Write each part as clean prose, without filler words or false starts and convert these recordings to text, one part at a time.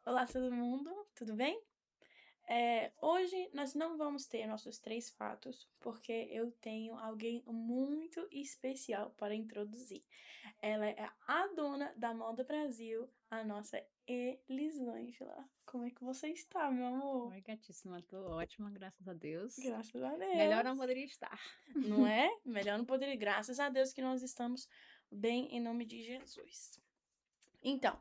Olá, todo mundo, tudo bem? Hoje nós não vamos ter nossos três fatos, porque eu tenho alguém muito especial para introduzir. Ela é a dona da Moda Brasil, a nossa Elisângela. Como é que você está, meu amor? Oi, gatíssima, tô ótima, graças a Deus. Graças a Melhor não Deus. poderia estar. Não é? Melhor não poderia. Graças a Deus que nós estamos bem em nome de Jesus. Então,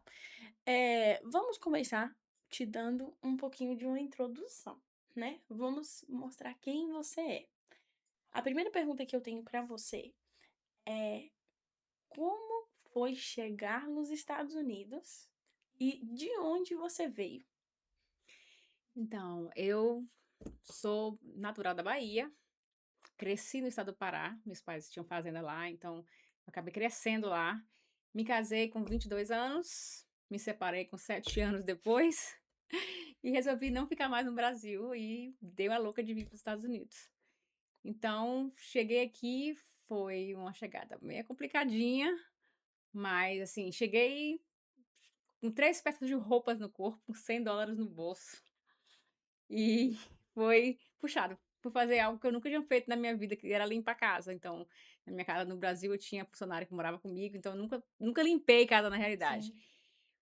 vamos começar te dando um pouquinho de uma introdução, né? Vamos mostrar quem você é. A primeira pergunta que eu tenho para você é: como foi chegar nos Estados Unidos e de onde você veio? Então, eu sou natural da Bahia, cresci no estado do Pará, meus pais tinham fazenda lá, então eu acabei crescendo lá. Me casei com 22 anos, me separei com 7 anos depois e resolvi não ficar mais no Brasil e dei uma louca de vir para os Estados Unidos. Então, cheguei aqui, foi uma chegada meio complicadinha, mas assim, cheguei com 3 peças de roupas no corpo, $100 no bolso. E foi puxado. Por fazer algo que eu nunca tinha feito na minha vida, que era limpar a casa. Então, na minha casa no Brasil, eu tinha funcionário que morava comigo, então eu nunca limpei casa na realidade. Sim.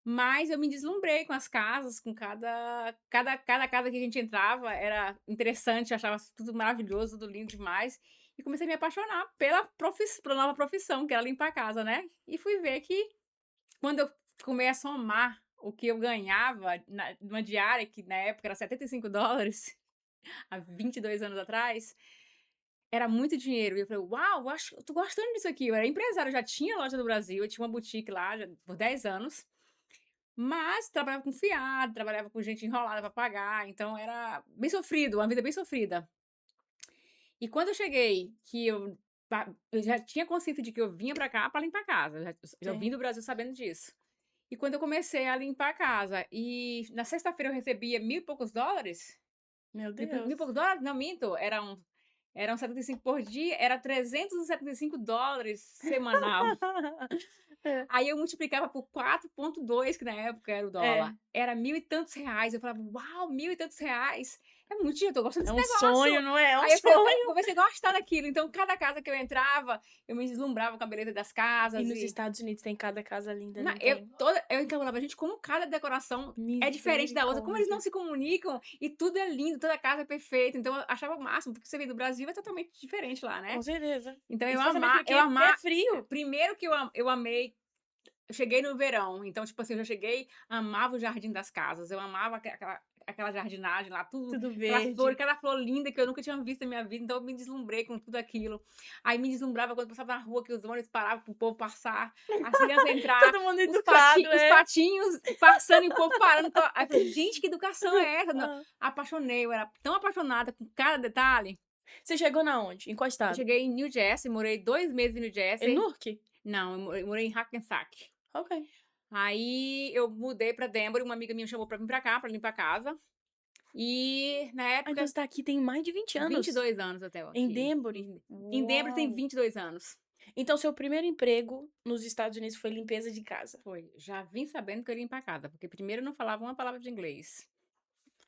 Mas eu me deslumbrei com as casas, com cada casa que a gente entrava era interessante, eu achava tudo maravilhoso, tudo lindo demais. E comecei a me apaixonar pela nova profissão, que era limpar a casa, né. E fui ver que quando eu comecei a somar o que eu ganhava numa diária, que na época era $75, há 22 anos atrás, era muito dinheiro. E eu falei: "Uau, acho eu tô gostando disso aqui". Eu era empresária, eu já tinha loja no Brasil, eu tinha uma boutique lá já por 10 anos, mas trabalhava com fiado, trabalhava com gente enrolada para pagar, então era bem sofrido, uma vida bem sofrida. E quando eu cheguei, que eu já tinha consciência de que eu vinha para cá para limpar a casa, eu já vim Sim. do Brasil sabendo disso. E quando eu comecei a limpar a casa e na sexta-feira eu recebia mil e poucos dólares, Meu mil e Deus. poucos dólares? Não, minto, eram 75 por dia, era $375 semanal. É. Aí eu multiplicava por 4,2, que na época era o É, dólar, era mil e tantos reais, eu falava: "Uau, mil e tantos reais, é muito dinheiro, tô gostando é desse um sonho, negócio". não é? É um Aí eu falei eu sonho. comecei a gostar daquilo, então cada casa que eu entrava, eu me deslumbrava com a beleza das E casas nos e Estados Unidos tem cada casa linda, Na não eu tem? toda eu encabulava, gente, como cada decoração é diferente da outra, como eles não Misericórdia. se comunicam e tudo é lindo, toda casa é perfeita, então eu achava o máximo, porque você vem do Brasil é totalmente diferente lá, Com né. certeza. Então Especialmente porque é frio. primeiro que eu amei, eu cheguei no verão, então, tipo assim, eu já cheguei, amava o jardim das casas, eu amava aquela jardinagem lá, tudo, Tudo aquelas flores, verde. cada flor linda que eu nunca tinha visto na minha vida, então eu me deslumbrei com tudo aquilo. Aí me deslumbrava quando eu passava na rua, que os ônibus paravam para o povo passar, as crianças entrar, Todo mundo educado, os é. patinhos passando e o povo parando. Aí eu falei: "Gente, que educação é essa?". Não, Hã. apaixonei, eu era tão apaixonada com cada detalhe. Você chegou na onde? Em qual Eu estado? cheguei em New Jersey, morei 2 meses em New Em Jersey. Newark? Não, eu morei em Hackensack. Ok. Aí eu mudei pra Denver, uma amiga minha me chamou pra vir pra cá, pra limpar a casa. E na Ah, então época, você tá aqui tem mais de 20 anos? 22 anos até eu Em aqui. Denbury? Em Denver tem Uau! 22 anos. Então seu primeiro emprego nos Estados Unidos foi limpeza de casa? Foi, já vim sabendo que eu ia limpar a casa, porque primeiro eu não falava uma palavra de inglês.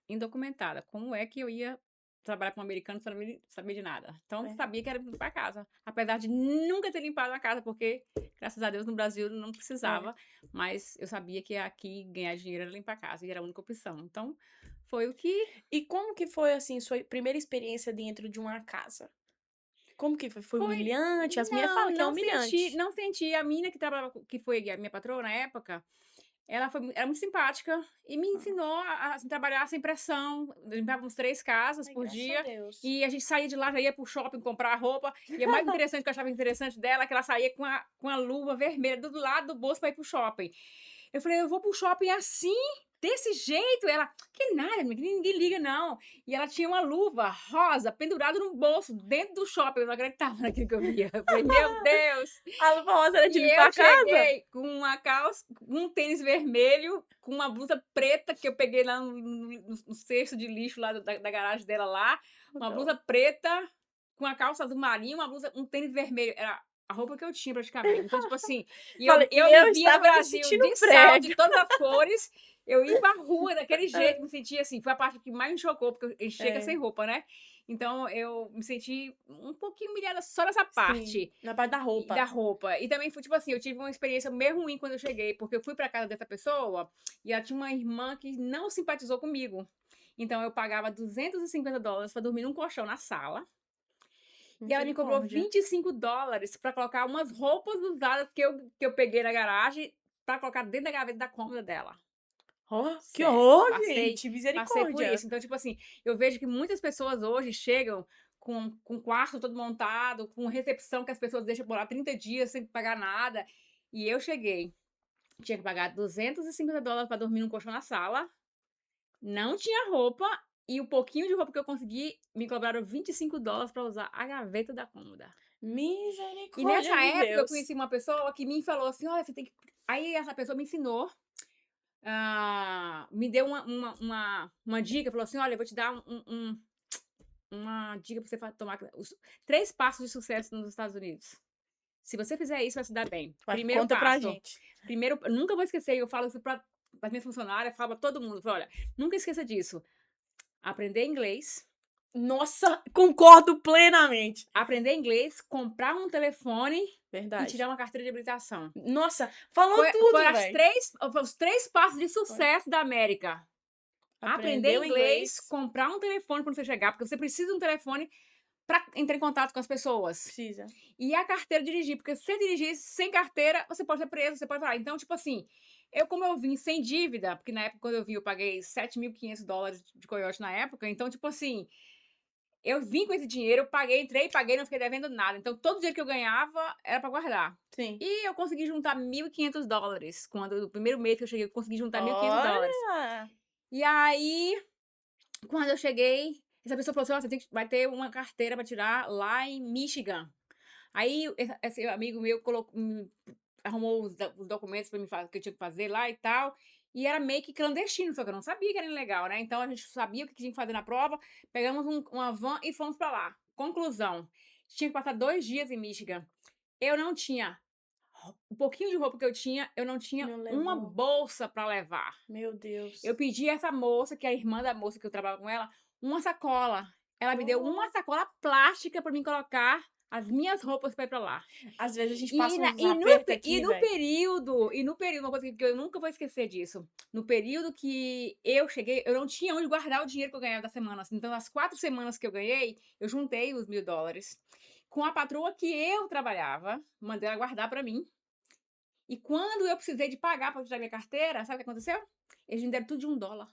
Indocumentada, como é que eu ia trabalhar com um americano sem saber de nada? Então É, sabia que era limpar a casa, apesar de nunca ter limpado a casa, porque graças a Deus no Brasil não é. precisava, mas eu sabia que aqui ganhar dinheiro era limpar a casa e era a única opção. Então foi o que E como que foi, assim, sua primeira experiência dentro de uma casa? Como que foi? Foi foi. humilhante? As minhas Não, falam que é humilhante. não senti. A menina que trabalhava, que foi a minha patroa na época, ela era muito simpática e me Ah, ensinou a assim, trabalhar sem pressão. Limpávamos 3 casas ai, por graças a dia Deus. e a gente saía de lá, já ia para o shopping comprar roupa. E o mais interessante, que eu achava interessante dela, é que ela saía com a luva vermelha do lado do bolso para ir para o shopping. Eu falei: "Eu vou para o shopping assim? Desse jeito?". Ela: "Que nada, amiga, ninguém liga não". E ela tinha uma luva rosa pendurada no bolso, dentro do shopping. Eu não acreditava naquilo que eu via. Eu falei: "Meu Deus". A luva rosa era de E limpar eu a casa? cheguei com uma calça, com um tênis vermelho, com uma blusa preta que eu peguei lá no cesto de lixo lá da garagem dela lá, uma Então, blusa preta, com a calça azul marinho, um tênis vermelho, era a roupa que eu tinha praticamente. Então, tipo assim, e falei: eu me "Eu via no estava me Brasil sentindo de salto de prega". todas as cores, Eu ir pra rua daquele jeito, me senti assim, foi a parte que mais me chocou, porque a gente chega É, sem roupa, né? Então eu me senti um pouquinho humilhada só nessa sim, parte na parte da da roupa. roupa. E também foi tipo assim, eu tive uma experiência meio ruim quando eu cheguei, porque eu fui pra casa dessa pessoa e ela tinha uma irmã que não simpatizou comigo. Então eu pagava $250 pra dormir num colchão na sala. E ela me cobrou Misericórdia. $25 pra colocar umas roupas usadas que eu peguei na garagem pra colocar dentro da gaveta da cômoda dela. Ó, que Sério, horror, passei gente, passei por misericórdia. isso. Então, tipo assim, eu vejo que muitas pessoas hoje chegam com o quarto todo montado, com recepção que as pessoas deixam por lá 30 dias sem pagar nada. E eu cheguei, tinha que pagar $250 pra dormir num colchão na sala, não tinha roupa, e o pouquinho de roupa que eu consegui, me cobraram $25 pra usar a gaveta da cômoda. E Misericórdia nessa de época eu Deus. conheci uma pessoa que me falou assim: "Olha, você tem que". Aí essa pessoa me ensinou, me deu uma dica, falou assim: "Olha, eu vou te dar uma dica pra você tomar os 3 passos de sucesso nos Estados Unidos. Se você fizer isso, vai se dar bem. Primeiro Conta pra passo, gente. eu nunca vou esquecer, eu falo isso para as minhas funcionárias, falo pra todo mundo, falo: "Olha, nunca esqueça disso, aprender inglês, Nossa, concordo plenamente. comprar um telefone e Verdade. tirar uma carteira de habilitação". Nossa, falou Foram tudo, velho. os 3 passos de Foi. sucesso da América. Aprender Aprendeu inglês, inglês, comprar um telefone quando você chegar, porque você precisa de um telefone para entrar em contato com as pessoas. precisa. E a carteira de dirigir, porque se você dirigir sem carteira, você pode ser preso, você pode falar. Então, tipo assim, como eu vim sem dívida, porque na época quando eu vim eu paguei $7.500 de coiote na época, então, tipo assim, eu vim com esse dinheiro, eu paguei, entrei, paguei, não fiquei devendo nada. Então, todo o dinheiro que eu ganhava era para guardar. Sim. E eu consegui juntar $1.500. Quando no primeiro mês que eu cheguei, eu consegui juntar $1.500. Olha! E aí, quando eu cheguei, essa pessoa falou assim: "Ó, você vai ter uma carteira para tirar lá em Michigan". Aí esse amigo meu arrumou os documentos para mim que eu tinha que fazer lá e tal, e era meio que clandestino, só que eu não sabia que era ilegal, né, então a gente sabia o que tinha que fazer na prova, pegamos uma van e fomos para lá. Conclusão, tinha que passar 2 dias em Michigan. Eu não tinha o pouquinho de roupa que eu tinha, eu não tinha Não uma levou. bolsa para levar. Meu Deus. Eu pedi a essa moça, que é a irmã da moça que eu trabalho com ela, uma sacola. Ela me deu uma Oh. sacola plástica para mim colocar as minhas roupas para ir para lá. Às vezes a gente E passa na uns apertos e aqui, no velho. período uma coisa que eu nunca vou esquecer disso, no período que eu cheguei, eu não tinha onde guardar o dinheiro que eu ganhava da semana, assim, então as 4 semanas que eu ganhei, eu juntei os $1.000 com a patroa que eu trabalhava, mandei ela guardar para mim, e quando eu precisei de pagar para tirar minha carteira, sabe o que aconteceu? Eles me deram tudo de $1.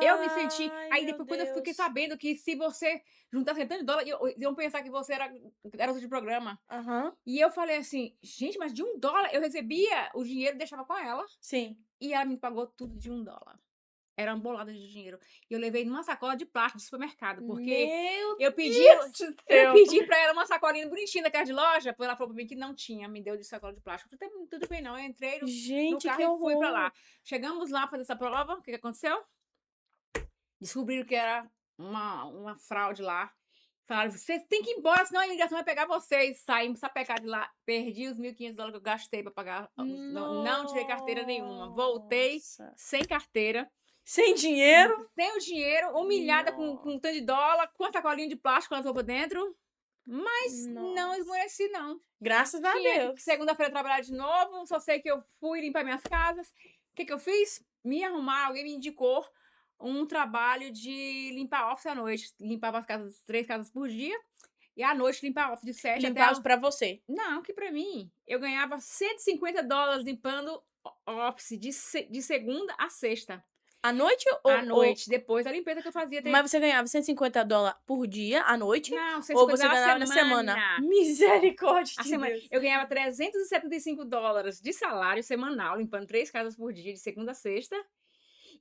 Eu me senti Ai, aí meu depois quando eu fiquei Deus. sabendo que se você juntar $70, iam pensar que você era garota de programa. Aham. E eu falei assim: "Gente, mas de $1?" Eu recebia o dinheiro e deixava com ela, Sim. e ela me pagou tudo de $1. Era uma bolada de dinheiro. E eu levei numa sacola de plástico de supermercado, porque Meu eu pedi Deus do eu céu. pedi pra ela uma sacolinha bonitinha daquela de loja, ela falou pra mim que não tinha, me deu de sacola de plástico. Eu falei: Tudo bem não". Eu entrei no Gente, carro que e fui pra horror. lá. Chegamos lá fazer essa prova, o que que aconteceu? Descobriram que era uma fraude lá. Falaram: "Vocês têm que ir embora, senão a imigração vai pegar vocês". Saímos sapecados de lá, perdi os $1.500 que eu gastei pra pagar os não tirei carteira nenhuma. Voltei Nossa. sem carteira, Sem dinheiro? sem o dinheiro, humilhada com No um tanto de dólar, com a sacolinha de plástico com as roupas dentro, mas não nossa. esmoreci não. Graças a Tinha que Deus. segunda-feira trabalhar de novo, só sei que eu fui limpar minhas casas. O que que eu fiz? Me arrumar, alguém me indicou um trabalho de limpar office à noite. Limpava as casas, 3 casas por dia, e à noite limpar office de 7 até Limpar os pra você. não, que pra mim, eu ganhava $150 limpando office de segunda a sexta, À noite à ou noite, depois da limpeza que eu fazia. mas você ganhava $150 por dia, à noite, Não, ou 150 você na ganhava na semana? semana. Misericórdia A de semana Deus. eu ganhava $375 de salário semanal, limpando 3 casas por dia, de segunda a sexta,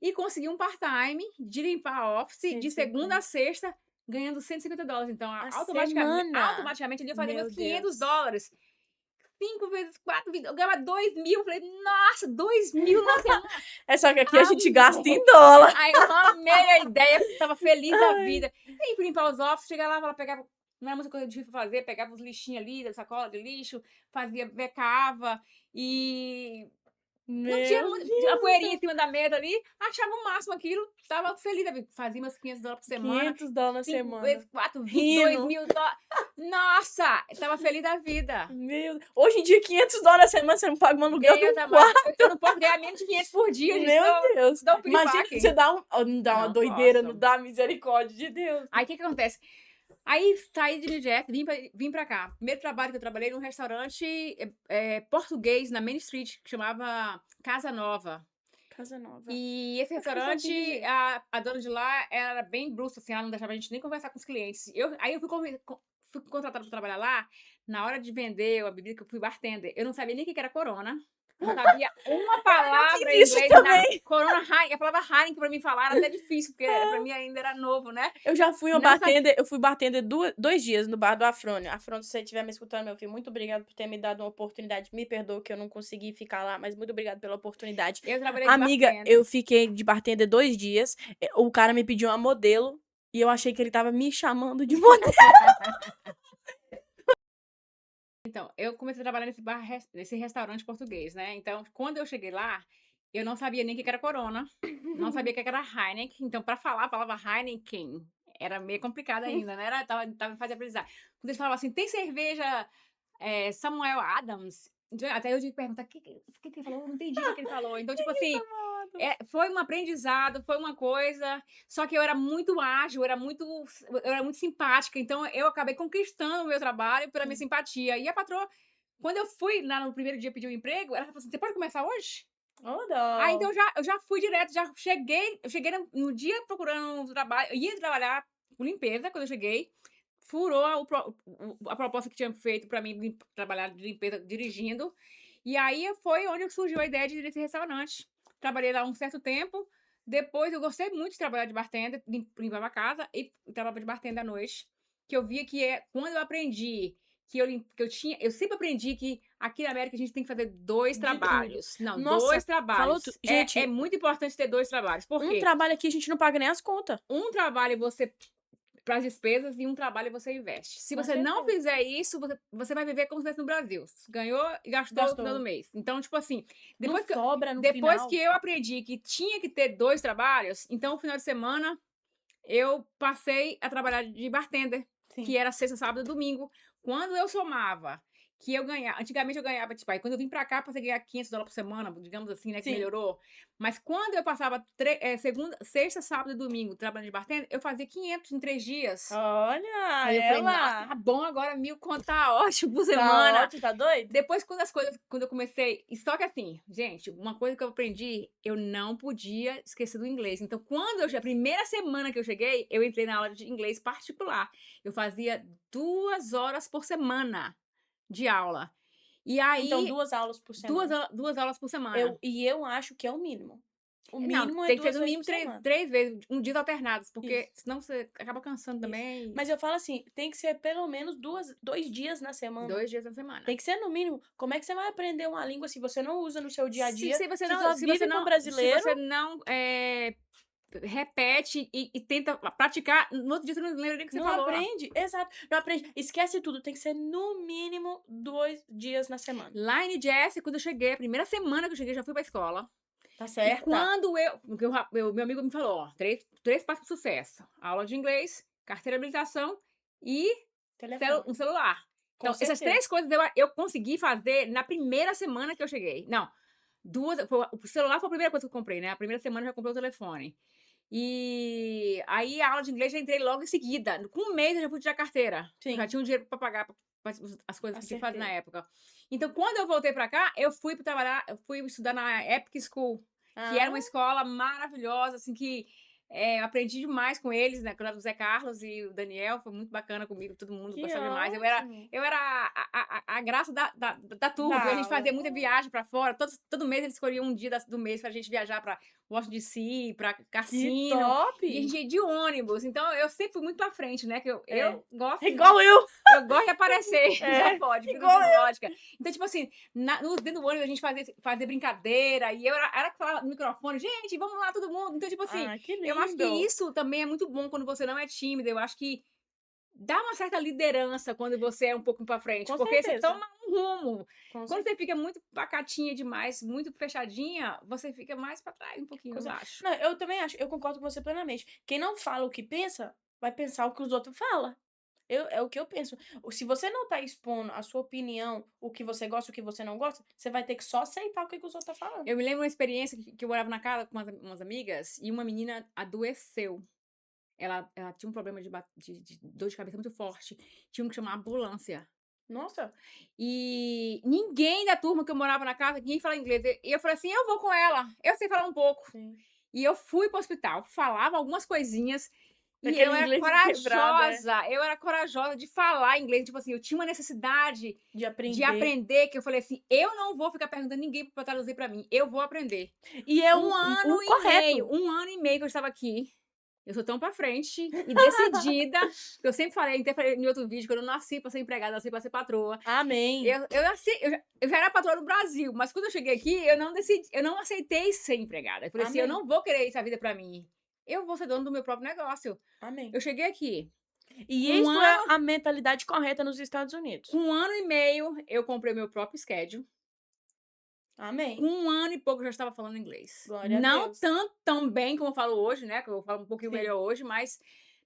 e consegui um part-time de limpar office de segunda a 150. sexta, ganhando $150. Então, A semana? automaticamente ali eu fazia Meu meus Deus. $500. 5 vezes 4, eu ganhava 2.000. Falei: "Nossa, 2.000 na semana". É só que aqui a gente gasta em Amei. dólar. Aí eu amei a ideia, estava feliz da Ai. vida. E aí fui limpar os offices, chegava lá, ela pegava, não era muita coisa difícil pra fazer, pegava os lixinhos ali da sacola de lixo, fazia becava e Não tinha Meu a Deus, poeirinha em cima da mesa ali, achava o máximo aquilo, estava feliz da vida. Fazia meus $500 por semana, $500 na 5 semana. vezes 4, Rindo. $22.000. Nossa, estava feliz da vida. Hoje em dia, $500 na semana, você não paga um aluguel de Deus um amado, quarto. eu não posso ganhar menos de 500 por dia, gente, Meu Deus. dou um Imagina piripaque. você não dá uma Não doideira, posso. não dá misericórdia de Deus. Aí o que acontece? Aí saí de New Jersey, vim pra cá. Primeiro trabalho que eu trabalhei num restaurante português na Main Street, que chamava Casa Nova. Casa Nova. E esse Acho que eu já ouvi restaurante, dizer. a dona de lá era bem brusca, assim, ela não deixava a gente nem conversar com os clientes. Aí eu fui contratada para trabalhar lá. Na hora de vender a bebida, que eu fui bartender, eu não sabia nem o que era Corona. Não sabia uma palavra em fiz isso inglês. também. Corona, a palavra Heineken pra mim falar era até difícil, porque pra mim ainda era novo, né? Eu já fui uma Não sabia. bartender, eu fui bartender 2 dias no bar do Afrônio. Afrônio, se você estiver me escutando, meu filho, muito obrigado por ter me dado uma oportunidade. Me perdoa que eu não consegui ficar lá, mas muito obrigado pela oportunidade. Eu trabalhei de Amiga, bartender. eu fiquei de bartender 2 dias. O cara me pediu uma modelo e eu achei que ele tava me chamando de modelo. Então, eu comecei a trabalhar nesse restaurante português, né? Então, quando eu cheguei lá, eu não sabia nem o que era Corona, não sabia o que era Heineken. Então, para falar a palavra Heineken, era meio complicado ainda, né? Tava fazendo aprendizagem. Quando eles falavam assim, tem cerveja Samuel Adams? Então, até eu tive que perguntar, o que ele falou? Eu não entendi o que ele falou. Então, tipo assim, foi um aprendizado, foi uma coisa. Só que eu era muito ágil, eu era muito simpática. Então, eu acabei conquistando o meu trabalho pela minha simpatia. E a patroa, quando eu fui lá no primeiro dia pedir um emprego, ela falou assim, você pode começar hoje? Oh, não. Aí, então, eu já fui direto, eu cheguei no dia procurando um trabalho. Eu ia trabalhar com limpeza quando eu cheguei. Furou a proposta que tinha feito para mim trabalhar de limpeza dirigindo. E aí foi onde surgiu a ideia de ir nesse restaurante. Trabalhei lá um certo tempo. Depois eu gostei muito de trabalhar de bartender, limpava a casa e trabalhava de bartender à noite. Que eu via que quando eu aprendi eu sempre aprendi que aqui na América a gente tem que fazer 2 De trabalhos. tudo. Não, Nossa, 2 trabalhos. falou gente, É muito importante ter 2 trabalhos. Por quê? trabalho aqui a gente não paga nem as contas. Um trabalho você para as despesas e um trabalho você investe. Se Com você não certeza. fizer isso, você vai viver como se estivesse no Brasil. Ganhou e gastou no final do mês. Então, tipo assim, depois não sobra no depois final. que eu aprendi que tinha que ter 2 trabalhos, então no final de semana eu passei a trabalhar de bartender, Sim. que era sexta, sábado e domingo. Quando eu somava que eu ganhava, antigamente eu ganhava, tipo, aí quando eu vim pra cá, passei a ganhar $500 por semana, digamos assim, né, que Sim. melhorou. Mas quando eu passava segunda, sexta, sábado e domingo trabalhando de bartender, eu fazia 500 em 3 dias. Olha, Aí eu falei, nossa, ela. tá bom agora, 1.000 conto tá ótimo por Tá semana. ótimo, tá doido? Depois, quando eu comecei, e só que assim, gente, uma coisa que eu aprendi, eu não podia esquecer do inglês. Então, a primeira semana que eu cheguei, eu entrei na aula de inglês particular. Eu fazia 2 horas por semana de aula. E aí, Então, 2 aulas por semana. 2 aulas por semana. Eu acho que é o mínimo. O Não, mínimo é tem que 2 ser no vezes mínimo por semana. 3 vezes, dias alternados, porque Isso. senão você acaba cansando também. Mas eu falo assim, tem que ser pelo menos 2 dias na semana. 2 dias na semana. Tem que ser no mínimo. Como é que você vai aprender uma língua se você não usa no seu dia a dia? Se você só vive com brasileiro. Se você não repete e tenta praticar, no outro dia você não lembra nem o que você Não falou. aprende, exato. Não aprende. Esquece tudo. Tem que ser no mínimo 2 dias na semana. Lá em New Jersey, quando eu cheguei, a primeira semana que eu cheguei, já fui pra escola. Tá E certo? quando meu amigo me falou, ó, três passos pro sucesso. Aula de inglês, carteira de habilitação e um celular. Então, essas 3 coisas eu consegui fazer na primeira semana que eu cheguei. Não, o celular foi a primeira coisa que eu comprei, né? A primeira semana eu já comprei o telefone. E aí a aula de inglês já entrei logo em seguida. Com um mês eu já fui tirar carteira. Sim. Já tinha um dinheiro pra pagar as coisas que tinha que fazer Acertei. na época. Então, quando eu voltei pra cá, eu fui estudar na Epic School, que era uma escola maravilhosa, assim, que eu aprendi demais com eles, né? Com o Zé Carlos e o Daniel, foi muito bacana comigo, todo mundo Que gostava demais. ótimo. Eu era a graça da turma, Da porque a gente fazia aula. muita viagem pra fora. Todo mês eles escolhiam um dia do mês pra gente viajar pra Washington DC, pra Que Cassino. top. E a gente ia de ônibus. Então eu sempre fui muito pra frente, né? Que eu gosto. Igual eu. Eu gosto de aparecer. Já pode, igual eu. lógica. Então, tipo assim, dentro do ônibus a gente fazia brincadeira. E eu era que falava no microfone, gente, vamos lá, todo mundo. Então, tipo assim, Que lindo. eu acho que isso também é muito bom quando você não é tímida. Eu acho que dá uma certa liderança quando você é um pouco pra frente, Com porque você certeza. toma um rumo. Com Quando você fica muito pacatinha demais, muito fechadinha, você fica mais pra trás um pouquinho, Com eu cer acho. Não, eu também acho, eu concordo com você plenamente. Quem não fala o que pensa, vai pensar o que os outros falam. É o que eu penso. Se você não tá expondo a sua opinião, o que você gosta, o que você não gosta, você vai ter que só aceitar o que os outros estão falando. Eu me lembro uma experiência que eu morava na casa com umas amigas e uma menina adoeceu. Ela tinha um problema de dor de cabeça muito forte, tinham que chamar a ambulância. Nossa, E ninguém da turma que eu morava na casa, ninguém fala inglês. E eu falei assim: "Eu vou com ela, eu sei falar um pouco". sim. E eu fui para o hospital, falava algumas coisinhas e Aquele inglês quebrado, é, eu era corajosa de falar inglês, tipo assim, eu tinha uma necessidade de de aprender. aprender, que eu falei assim: "Eu não vou ficar perguntando ninguém para traduzir para mim, eu vou aprender". E é Um ano o e meio, correto. 1 ano e meio que eu estava aqui. Eu sou tão pra frente e decidida, que eu sempre falei, até falei em outro vídeo, que eu não nasci pra ser empregada, nasci pra ser patroa. Amém. Eu já era patroa no Brasil, mas quando eu cheguei aqui, eu não aceitei ser empregada. Eu falei assim: "Eu Amém. não vou querer essa vida pra mim. Eu vou ser dona do meu próprio negócio". Amém. Eu cheguei aqui, E com um isso é ano a mentalidade correta nos Estados Unidos. com 1 ano e meio, eu comprei meu próprio schedule. Com Amém. 1 ano e pouco eu já estava falando inglês. Glória a Não Deus. tanto tão bem como eu falo hoje, né, que eu falo um pouquinho Sim, melhor hoje, mas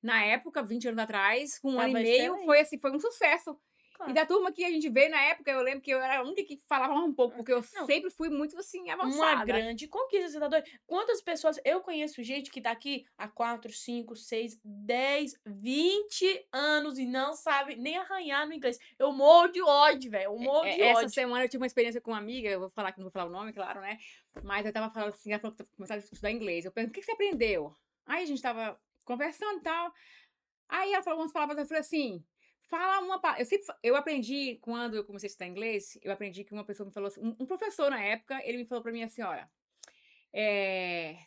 na época, 20 anos atrás, com 1 ano e estava meio, foi excelente. assim, foi um sucesso. E Claro. da turma que a gente veio na época, eu lembro que eu era a única que falava um pouco, porque eu Não, sempre fui muito, assim, uma avançada. grande conquista, você tá doido? Quantas pessoas eu conheço gente que tá aqui há 4, 5, 6, 10, 20 anos e não sabe nem arranhar no inglês. Eu morro de ódio, velho, eu morro de Essa ódio. semana eu tive uma experiência com uma amiga, eu vou falar que não vou falar o nome, claro, né, mas eu estava falando assim, ela falou que começar a estudar inglês. Eu perguntei: "O que que você aprendeu?". Aí a gente estava conversando e tal. Aí ela falou umas palavras, eu falei assim: "Fala uma pa". Eu aprendi quando eu comecei a estudar inglês, eu aprendi que uma pessoa me falou assim, um professor na época, ele me falou pra mim assim: "Olha,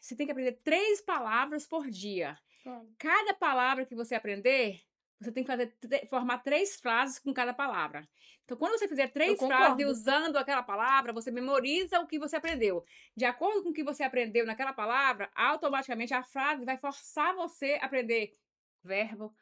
você tem que aprender 3 palavras por dia. Claro. Cada palavra que você aprender, você tem que formar 3 frases com cada palavra. Então, quando você fizer Eu 3 frases concordo. usando aquela palavra, você memoriza o que você aprendeu. De acordo com o que você aprendeu naquela palavra, automaticamente a frase vai forçar você a aprender verbo,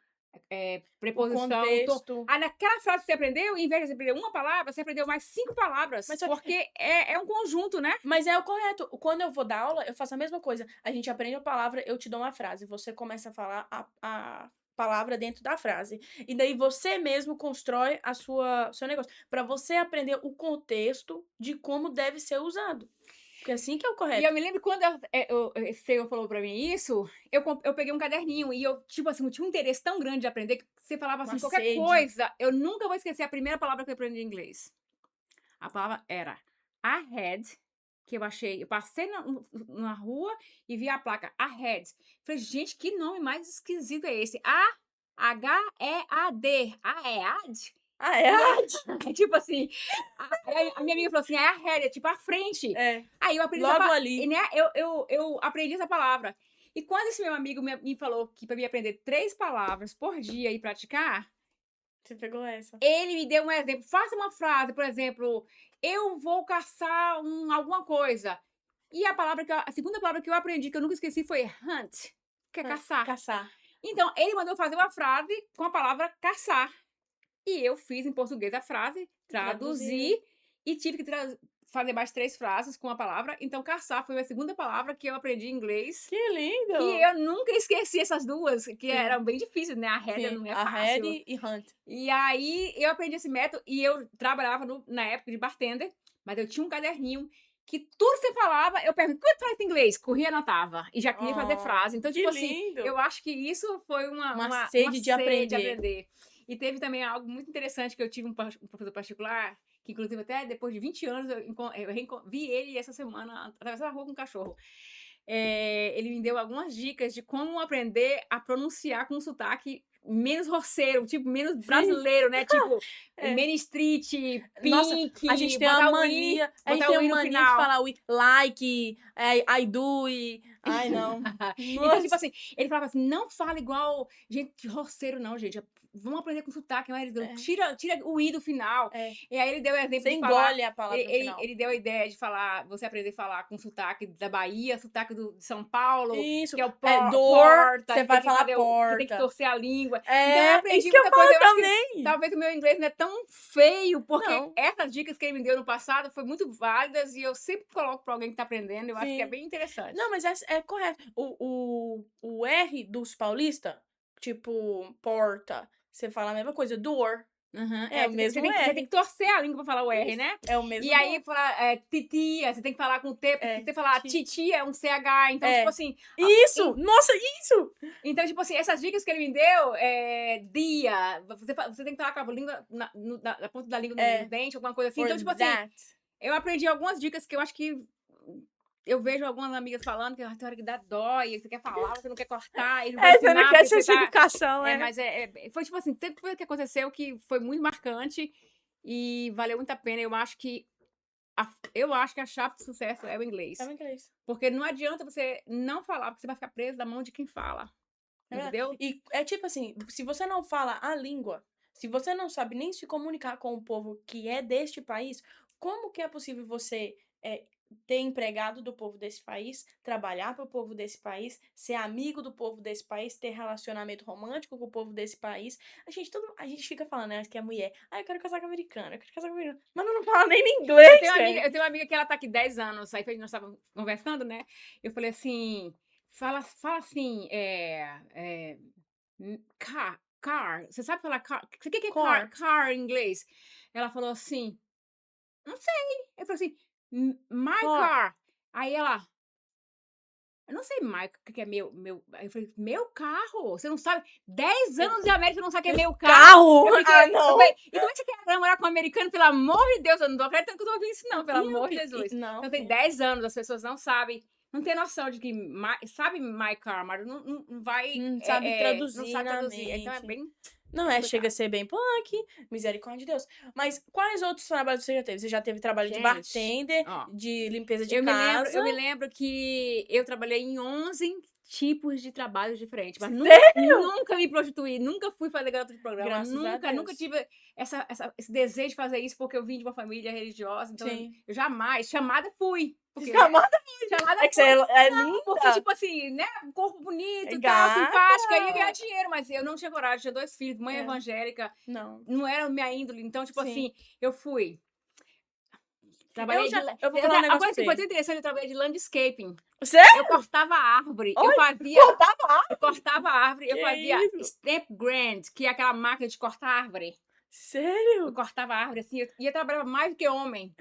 O preposição, contexto. aí naquela frase que você aprendeu, em vez de você aprender uma palavra, você aprendeu mais 5 palavras, Mas só porque é um conjunto, né. Mas é o correto. Quando eu vou dar aula, eu faço a mesma coisa. A gente aprende a palavra, eu te dou uma frase, você começa a falar a palavra dentro da frase. E daí você mesmo constrói a sua seu negócio, para você aprender o contexto de como deve ser usado. Porque é assim que é o E eu correto. me lembro quando esse senhor falou pra mim isso, eu peguei um caderninho e eu, tipo assim, eu tinha um interesse tão grande de aprender que você falava Uma assim qualquer sede. coisa, eu nunca vou esquecer a primeira palavra que eu aprendi em inglês. A palavra era ahead, que eu passei na rua e vi a placa ahead. Falei: "Gente, que nome mais esquisito é esse? A-H-E-A-D, ahead?". Ah, é? É tipo assim, a minha amiga falou assim: "É ahead, é tipo à frente". É, Aí eu aprendi essa logo pa ali. né, eu aprendi essa palavra. E quando esse meu amigo me falou que para mim aprender 3 palavras por dia e praticar, Você pegou essa. ele me deu um exemplo. Faça uma frase, por exemplo: "Eu vou caçar alguma coisa". E a segunda palavra que eu aprendi, que eu nunca esqueci, foi hunt, que é caçar. Caçar. Então ele mandou fazer uma frase com a palavra caçar. E eu fiz em português a frase, Traduziu. traduzi e tive que fazer mais 3 frases com a palavra. Então, caçar foi a segunda palavra que eu aprendi em inglês, Que que lindo! eu nunca esqueci essas 2, que Sim, eram bem difíceis, né, a header sim. não é A Red fácil. e Hunt. E aí eu aprendi esse método e eu trabalhava na época de bartender, mas eu tinha um caderninho que tudo que você falava, eu perguntava: "Como é que fala isso em inglês?", corria e anotava, e já queria fazer Oh, frase. Então, que tipo assim, eu lindo! acho que isso foi Uma uma sede de sede de aprender. aprender. E teve também algo muito interessante que eu tive um professor particular, que inclusive até depois de 20 anos vi ele essa semana atravessando a rua com um cachorro. Ele me deu algumas dicas de como aprender a pronunciar com um sotaque menos roceiro, tipo, menos Sim, brasileiro, né, tipo, é. Main Street, Nossa, a Pink, gente tem uma botar o i no de final. falar we like, I do e ai não. Então, tipo Nossa, assim, ele falava assim: "Não fala igual gente roceiro não, gente, vamos aprender com sotaque. Aí ele deu, É. tira o I do final. É. E aí ele deu o exemplo Você de falar... engole a palavra no final. Ele deu a ideia de falar, você aprender a falar com sotaque da Bahia, sotaque de São Paulo, Isso. que é o Dor, porta, você que vai tem que falar fazer você tem que porta. torcer a língua. Então eu É, aprendi isso que eu muita coisa. falo Eu acho que também. talvez o meu inglês não é tão feio, porque Não. essas dicas que ele me deu no passado foram muito válidas e eu sempre coloco para alguém que tá aprendendo. Eu acho que é Sim. bem interessante. Não, mas é correto. O R dos paulistas, tipo, porta, você fala a mesma coisa. Door. Uhum. É o mesmo você tem R. que torcer a língua pra falar o R, Isso. né? É o mesmo E aí, door. falar titia, você tem que falar com o T, É, você tem que falar ti- titia, é um CH. Então, É. tipo assim... Isso! Nossa, isso! Então, tipo assim, essas dicas que ele me deu, dia, você tem que falar com a língua na ponta da língua no dente, alguma coisa assim. Or Então, tipo assim, that. eu aprendi algumas dicas que eu acho que eu vejo algumas amigas falando que tem hora que dá dói, você quer falar, você não quer cortar, ele não vai Você ensinar não quer porque você tá... certificação, Mas foi tipo assim, teve coisa que aconteceu que foi muito marcante e valeu muito a pena. Eu acho que a chave do sucesso é o inglês. É o inglês. Porque não adianta você não falar, porque você vai ficar preso na mão de quem fala. É verdade. Entendeu? E é tipo assim, se você não fala a língua, se você não sabe nem se comunicar com o povo que é deste país, como que é possível você ter empregado do povo desse país, trabalhar para o povo desse país, ser amigo do povo desse país, ter relacionamento romântico com o povo desse país? A gente fica falando, né, que é mulher. Ah, eu quero casar com americano, eu quero casar com americano. Mas não fala nem inglês, Eu tenho uma amiga que ela tá aqui 10 anos, aí nós estávamos conversando, né? Eu falei assim, fala assim, car. Você sabe falar car? O que é car em inglês? Ela falou assim, não sei. Eu falei assim, my car. Aí ela, eu não sei mais o que é meu. Aí eu falei, meu carro? Você não sabe? 10 anos de América, você não sabe o que é meu carro? Carro! Ah, não! Eu falei, e como é que você quer namorar com um americano? Pelo amor de Deus, eu não tô acreditando que eu tô ouvindo isso, não, pelo amor de Jesus. Não. Então tem 10 anos, as pessoas não sabem, não tem noção de que sabe my car, mas não vai. Não sabe traduzir não sabe na traduzir. Então é mente. bem. Não chega a ser bem punk, misericórdia de Deus. Mas quais outros trabalhos você já teve? Você já teve trabalho de bartender, de limpeza de casa? Eu me lembro que eu trabalhei em 11 tipos de trabalhos diferentes. Mas nunca me prostituí, nunca fui fazer garota de programa. Nunca tive esse desejo de fazer isso, porque eu vim de uma família religiosa. Então, eu jamais, chamada fui. Porque, chamada é que você é linda. Porque, tipo assim, né? Um corpo bonito e tal, simpática, ia ganhar dinheiro, mas eu não tinha coragem, tinha 2 filhos, mãe evangélica. Não era minha índole. Então, tipo assim, eu fui. Trabalhei eu vou falar um negócio agora que foi tão interessante, eu trabalhei de landscaping. Sério? Eu cortava árvore. Oi? Eu fazia. Eu cortava árvore. Eu fazia isso? Step Grand, que é aquela máquina de cortar árvore. Sério? Eu cortava árvore assim. E eu trabalhava mais do que homem.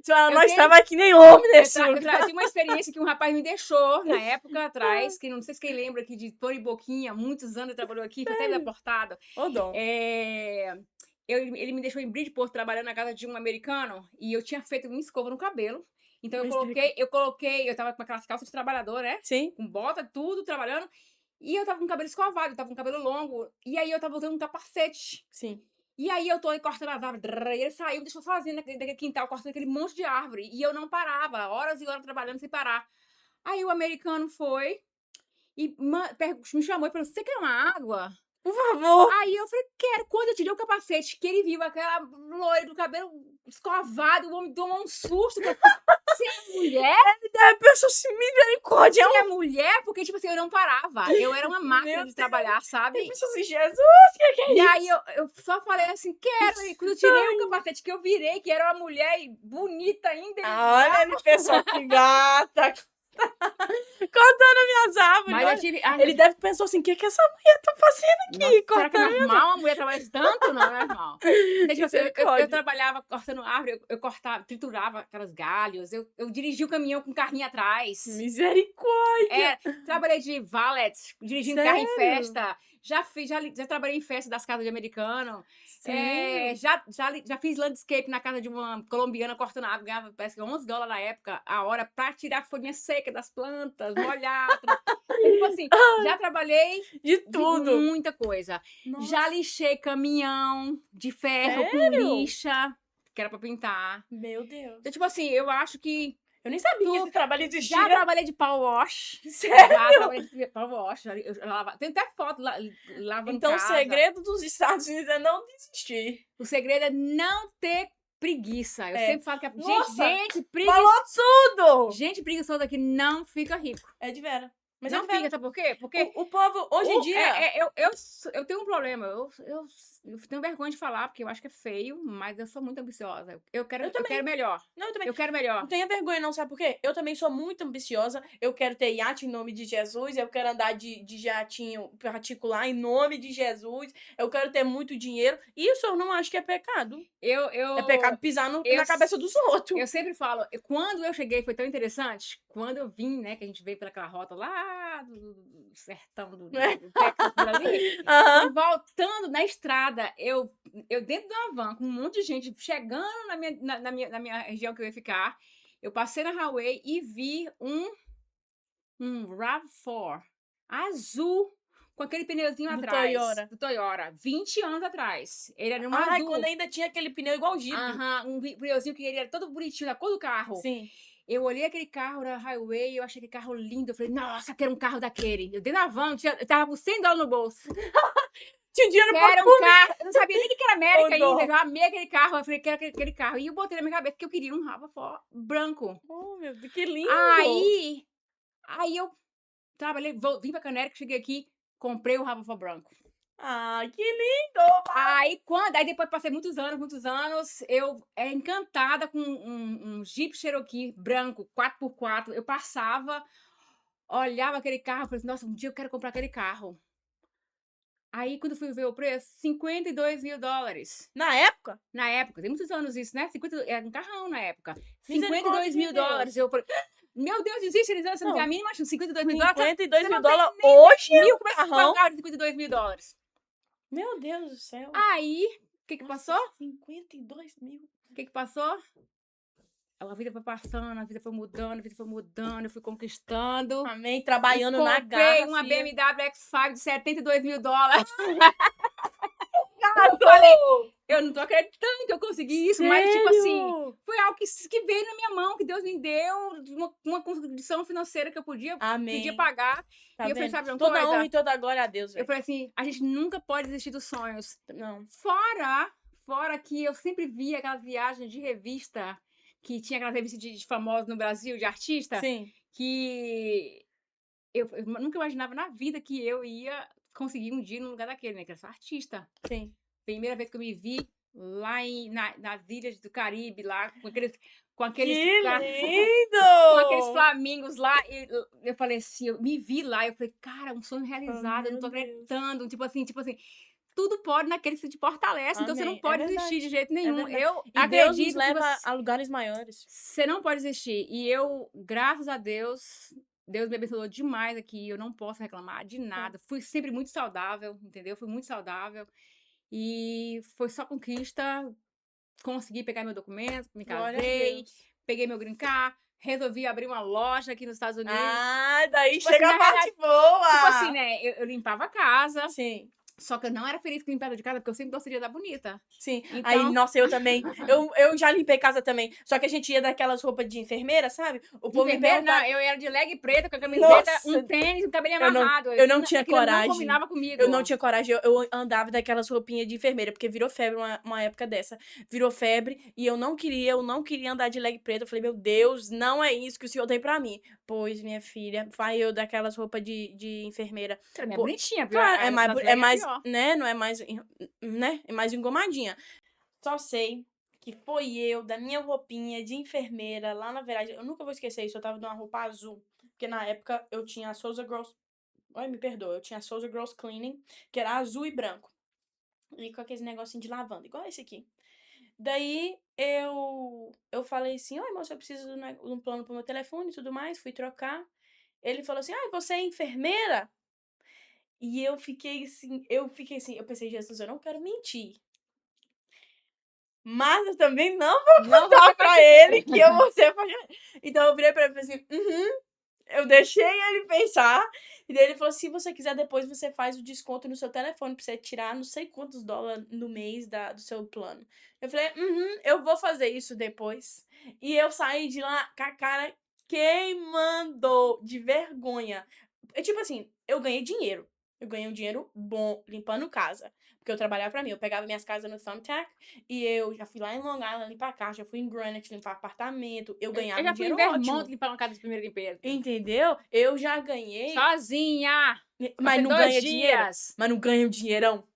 Nós estava aqui nem homem nesse lugar. Eu tinha uma experiência que um rapaz me deixou na época atrás, que não sei se quem lembra aqui de Tony Boquinha, muitos anos ele trabalhou aqui, foi até deportado. Ô, dom. Ele me deixou em Bridgeport trabalhando na casa de um americano e eu tinha feito uma escova no cabelo. Então eu tava com aquelas calças de trabalhador, né? Sim. Com bota, tudo, trabalhando. E eu tava com o cabelo escovado, eu tava com o cabelo longo. E aí eu tava usando um capacete. Sim. E aí eu tô aí cortando as árvores. E ele saiu, me deixou sozinho naquele quintal, cortando aquele monte de árvore. E eu não parava, horas e horas trabalhando sem parar. Aí o americano foi e me chamou e falou: você quer uma água? Por favor. Aí eu falei, quero. Quando eu tirei o capacete, que ele viu aquela loira do cabelo escovado, o homem tomou um susto. Você é mulher? Ele pensou assim, misericórdia. Você é mulher? Porque, tipo assim, eu não parava. Eu era uma máquina de trabalhar, sabe? Ele pensou assim, Jesus, que é isso? E aí eu só falei assim, quero. E quando eu tirei o capacete, que eu virei, que era uma mulher bonita ainda. Olha, ele pensou que gata. Cortando minhas árvores. Mas ele deve pensar assim, o que essa mulher tá fazendo aqui? Nossa, será que é normal uma mulher trabalhar tanto? Não é normal. Eu trabalhava cortando árvore, eu cortava, triturava aquelas galhos, eu dirigia o caminhão com carrinho atrás. Misericórdia! Trabalhei de valet, dirigindo carro em festa. Já trabalhei em festa das casas de americano. Já fiz landscape na casa de uma colombiana cortando árvore, ganhava parece que $11 na época, a hora, pra tirar a folhinha seca das plantas, molhar. Tipo assim, já trabalhei de tudo. De muita coisa. Nossa. Já lixei caminhão de ferro com lixa, que era pra pintar. Meu Deus. Então, tipo assim, eu acho que Eu nem sabia que Tu esse trabalho já existia. trabalhei de power wash. Sério? Já trabalhei de power wash. Tem até foto lavando Então, o casa. segredo dos Estados Unidos é não desistir. O segredo é não ter preguiça. Eu É. sempre falo que Nossa, gente preguiçosa. Falou tudo! Gente preguiçosa aqui não fica rico. É de vera. Mas não é de vera. fica, sabe por quê? Porque O povo, hoje em dia... eu tenho um problema. Eu tenho vergonha de falar, porque eu acho que é feio, mas eu sou muito ambiciosa. Eu quero melhor. Não, eu também. Eu quero melhor. Não tenha vergonha não, sabe por quê? Eu também sou muito ambiciosa, eu quero ter iate em nome de Jesus, eu quero andar de jatinho particular em nome de Jesus, eu quero ter muito dinheiro. Isso eu não acho que é pecado. É pecado pisar na cabeça dos outros. Eu sempre falo, quando eu cheguei foi tão interessante, quando eu vim, né, que a gente veio pela aquela rota lá do sertão do Texas por ali, Aham. e voltando na estrada, eu dentro de uma van com um monte de gente chegando na minha região que eu ia ficar, eu passei na highway e vi um RAV4 azul com aquele pneuzinho Do atrás. Toyota. Do Toyota. 20 anos atrás. Ele era um Ai, azul. quando ainda tinha aquele pneu igual o Jeep. Aham, um pneuzinho que ele era todo bonitinho, da cor do carro. Sim. Eu olhei aquele carro na highway, eu achei aquele carro lindo. Eu falei, nossa, quero um carro daquele. Eu dei na van, eu tava com $100 no bolso. Tinha dinheiro pra Quero um carro. Eu não sabia nem o que era América Oh, ainda. Eu já amei aquele carro. Eu falei, quero aquele carro. E eu botei na minha cabeça que eu queria um RAV4 branco. Oh, meu Deus, que lindo! Aí eu trabalhei, vim pra Canérica, cheguei aqui, comprei o RAV4 branco. Ai, que lindo! Aí depois passei muitos anos, eu encantada com um Jeep Cherokee branco, 4x4. Eu passava, olhava aquele carro, falei assim, nossa, um dia eu quero comprar aquele carro. Aí, quando fui ver o preço, $52 mil. Na época? Na época, tem muitos anos isso, né? Era um carrão na época. $52 Misericórdia de mil. Deus. Eu falei, meu Deus, existe eles você não tem a Não. mínima chance. $52 mil. $52 mil $52 hoje é mil, um como é que você carrão. um carro de $52 mil? Meu Deus do céu. Aí, o que Nossa, passou? 52 mil. O que passou? A vida foi passando, a vida foi mudando, eu fui conquistando. Amém, trabalhando na Comprei garra, uma filha. BMW X5 de $72 mil. Eu falei, eu não tô acreditando que eu consegui isso, mas tipo assim, Sério? foi algo que veio na minha mão, que Deus me deu, uma condição financeira que eu podia Amém. pagar. Tá e eu falei, vendo? sabe uma Toda coisa? honra e toda glória a Deus, Eu velho. falei assim, a gente nunca pode desistir dos sonhos. Não. Fora que eu sempre via aquelas viagens de revista, que tinha aquelas revistas de famosos no Brasil, de artista, Sim. que eu nunca imaginava na vida que eu ia conseguir um dia no lugar daquele, né? Que eu sou artista. Sim. Primeira vez que eu me vi lá nas ilhas do Caribe, lá, com aqueles Que lindo! com aqueles flamingos lá, e eu falei assim, eu me vi lá, eu falei, cara, um sonho realizado, eu não tô meu Deus. acreditando, tipo assim, tudo pode naquele que te fortalece, então você Amém. não pode É desistir de jeito É nenhum. verdade. Eu E Deus acredito nos que leva a lugares maiores. você não pode desistir. E eu, graças a Deus, Deus me abençoou demais aqui. Eu não posso reclamar de nada. Fui sempre muito saudável, entendeu? Fui muito saudável. E foi só conquista. Consegui pegar meu documento, me Glória a casei, Deus. peguei meu green card, resolvi abrir uma loja aqui nos Estados Unidos. Ah, daí Tipo chega assim, a na parte boa. Tipo assim, né? Eu limpava a casa, Sim. só que eu não era feliz com limpeza de casa, porque eu sempre gostaria de estar bonita. Sim. Então- Aí, nossa, eu também. Eu já limpei casa também. Só que a gente ia daquelas roupas de enfermeira, sabe? O povo me Enfermeira, perguntava. não, eu era de leg preta, com a camiseta, Nossa! um tênis, um cabelinho Eu não- amarrado. eu não tinha Aquilo coragem. não combinava comigo. Eu não tinha coragem, eu andava daquelas roupinhas de enfermeira, porque virou febre uma época dessa. Virou febre e eu não queria andar de leg preta. Eu falei, meu Deus, não é isso que o senhor tem pra mim. Pois, minha filha, vai eu daquelas roupas de enfermeira. Era minha Pô, bonitinha, Claro, é mais, pior. né, não é mais, né, é mais engomadinha. Só sei que foi eu, da minha roupinha de enfermeira, lá na verdade, eu nunca vou esquecer isso, eu tava de uma roupa azul, porque na época eu tinha a Souza Girls, ai, me perdoa, eu tinha a Souza Girls Cleaning, que era azul e branco, e com aqueles negocinho de lavanda, igual esse aqui. Daí, eu falei assim, oi, moça, eu preciso de um plano pro meu telefone e tudo mais, fui trocar. Ele falou assim, você é enfermeira? E eu fiquei assim, eu pensei, Jesus, eu não quero mentir. Mas eu também não vou contar pra ele que eu vou ser apaixonada. Então eu virei pra ele e falei assim, eu deixei ele pensar. E daí ele falou: "Se você quiser, depois você faz o desconto no seu telefone pra você tirar não sei quantos dólares no mês do seu plano". Eu falei: "Uhum, eu vou fazer isso depois". E eu saí de lá com a cara queimando de vergonha. É tipo assim, eu ganhei dinheiro. Eu ganhei um dinheiro bom limpando casa, porque eu trabalhava pra mim. Eu pegava minhas casas no Thumbtack e eu já fui lá em Long Island limpar a casa, já fui em Greenwich limpar apartamento. Eu Eu ganhava um já fui em dinheiro Vermont ótimo, limpar uma casa de primeira limpeza. entendeu? Eu já ganhei, Sozinha! mas Passei não 2 ganha dinheiro, dias. mas não ganha o dinheirão.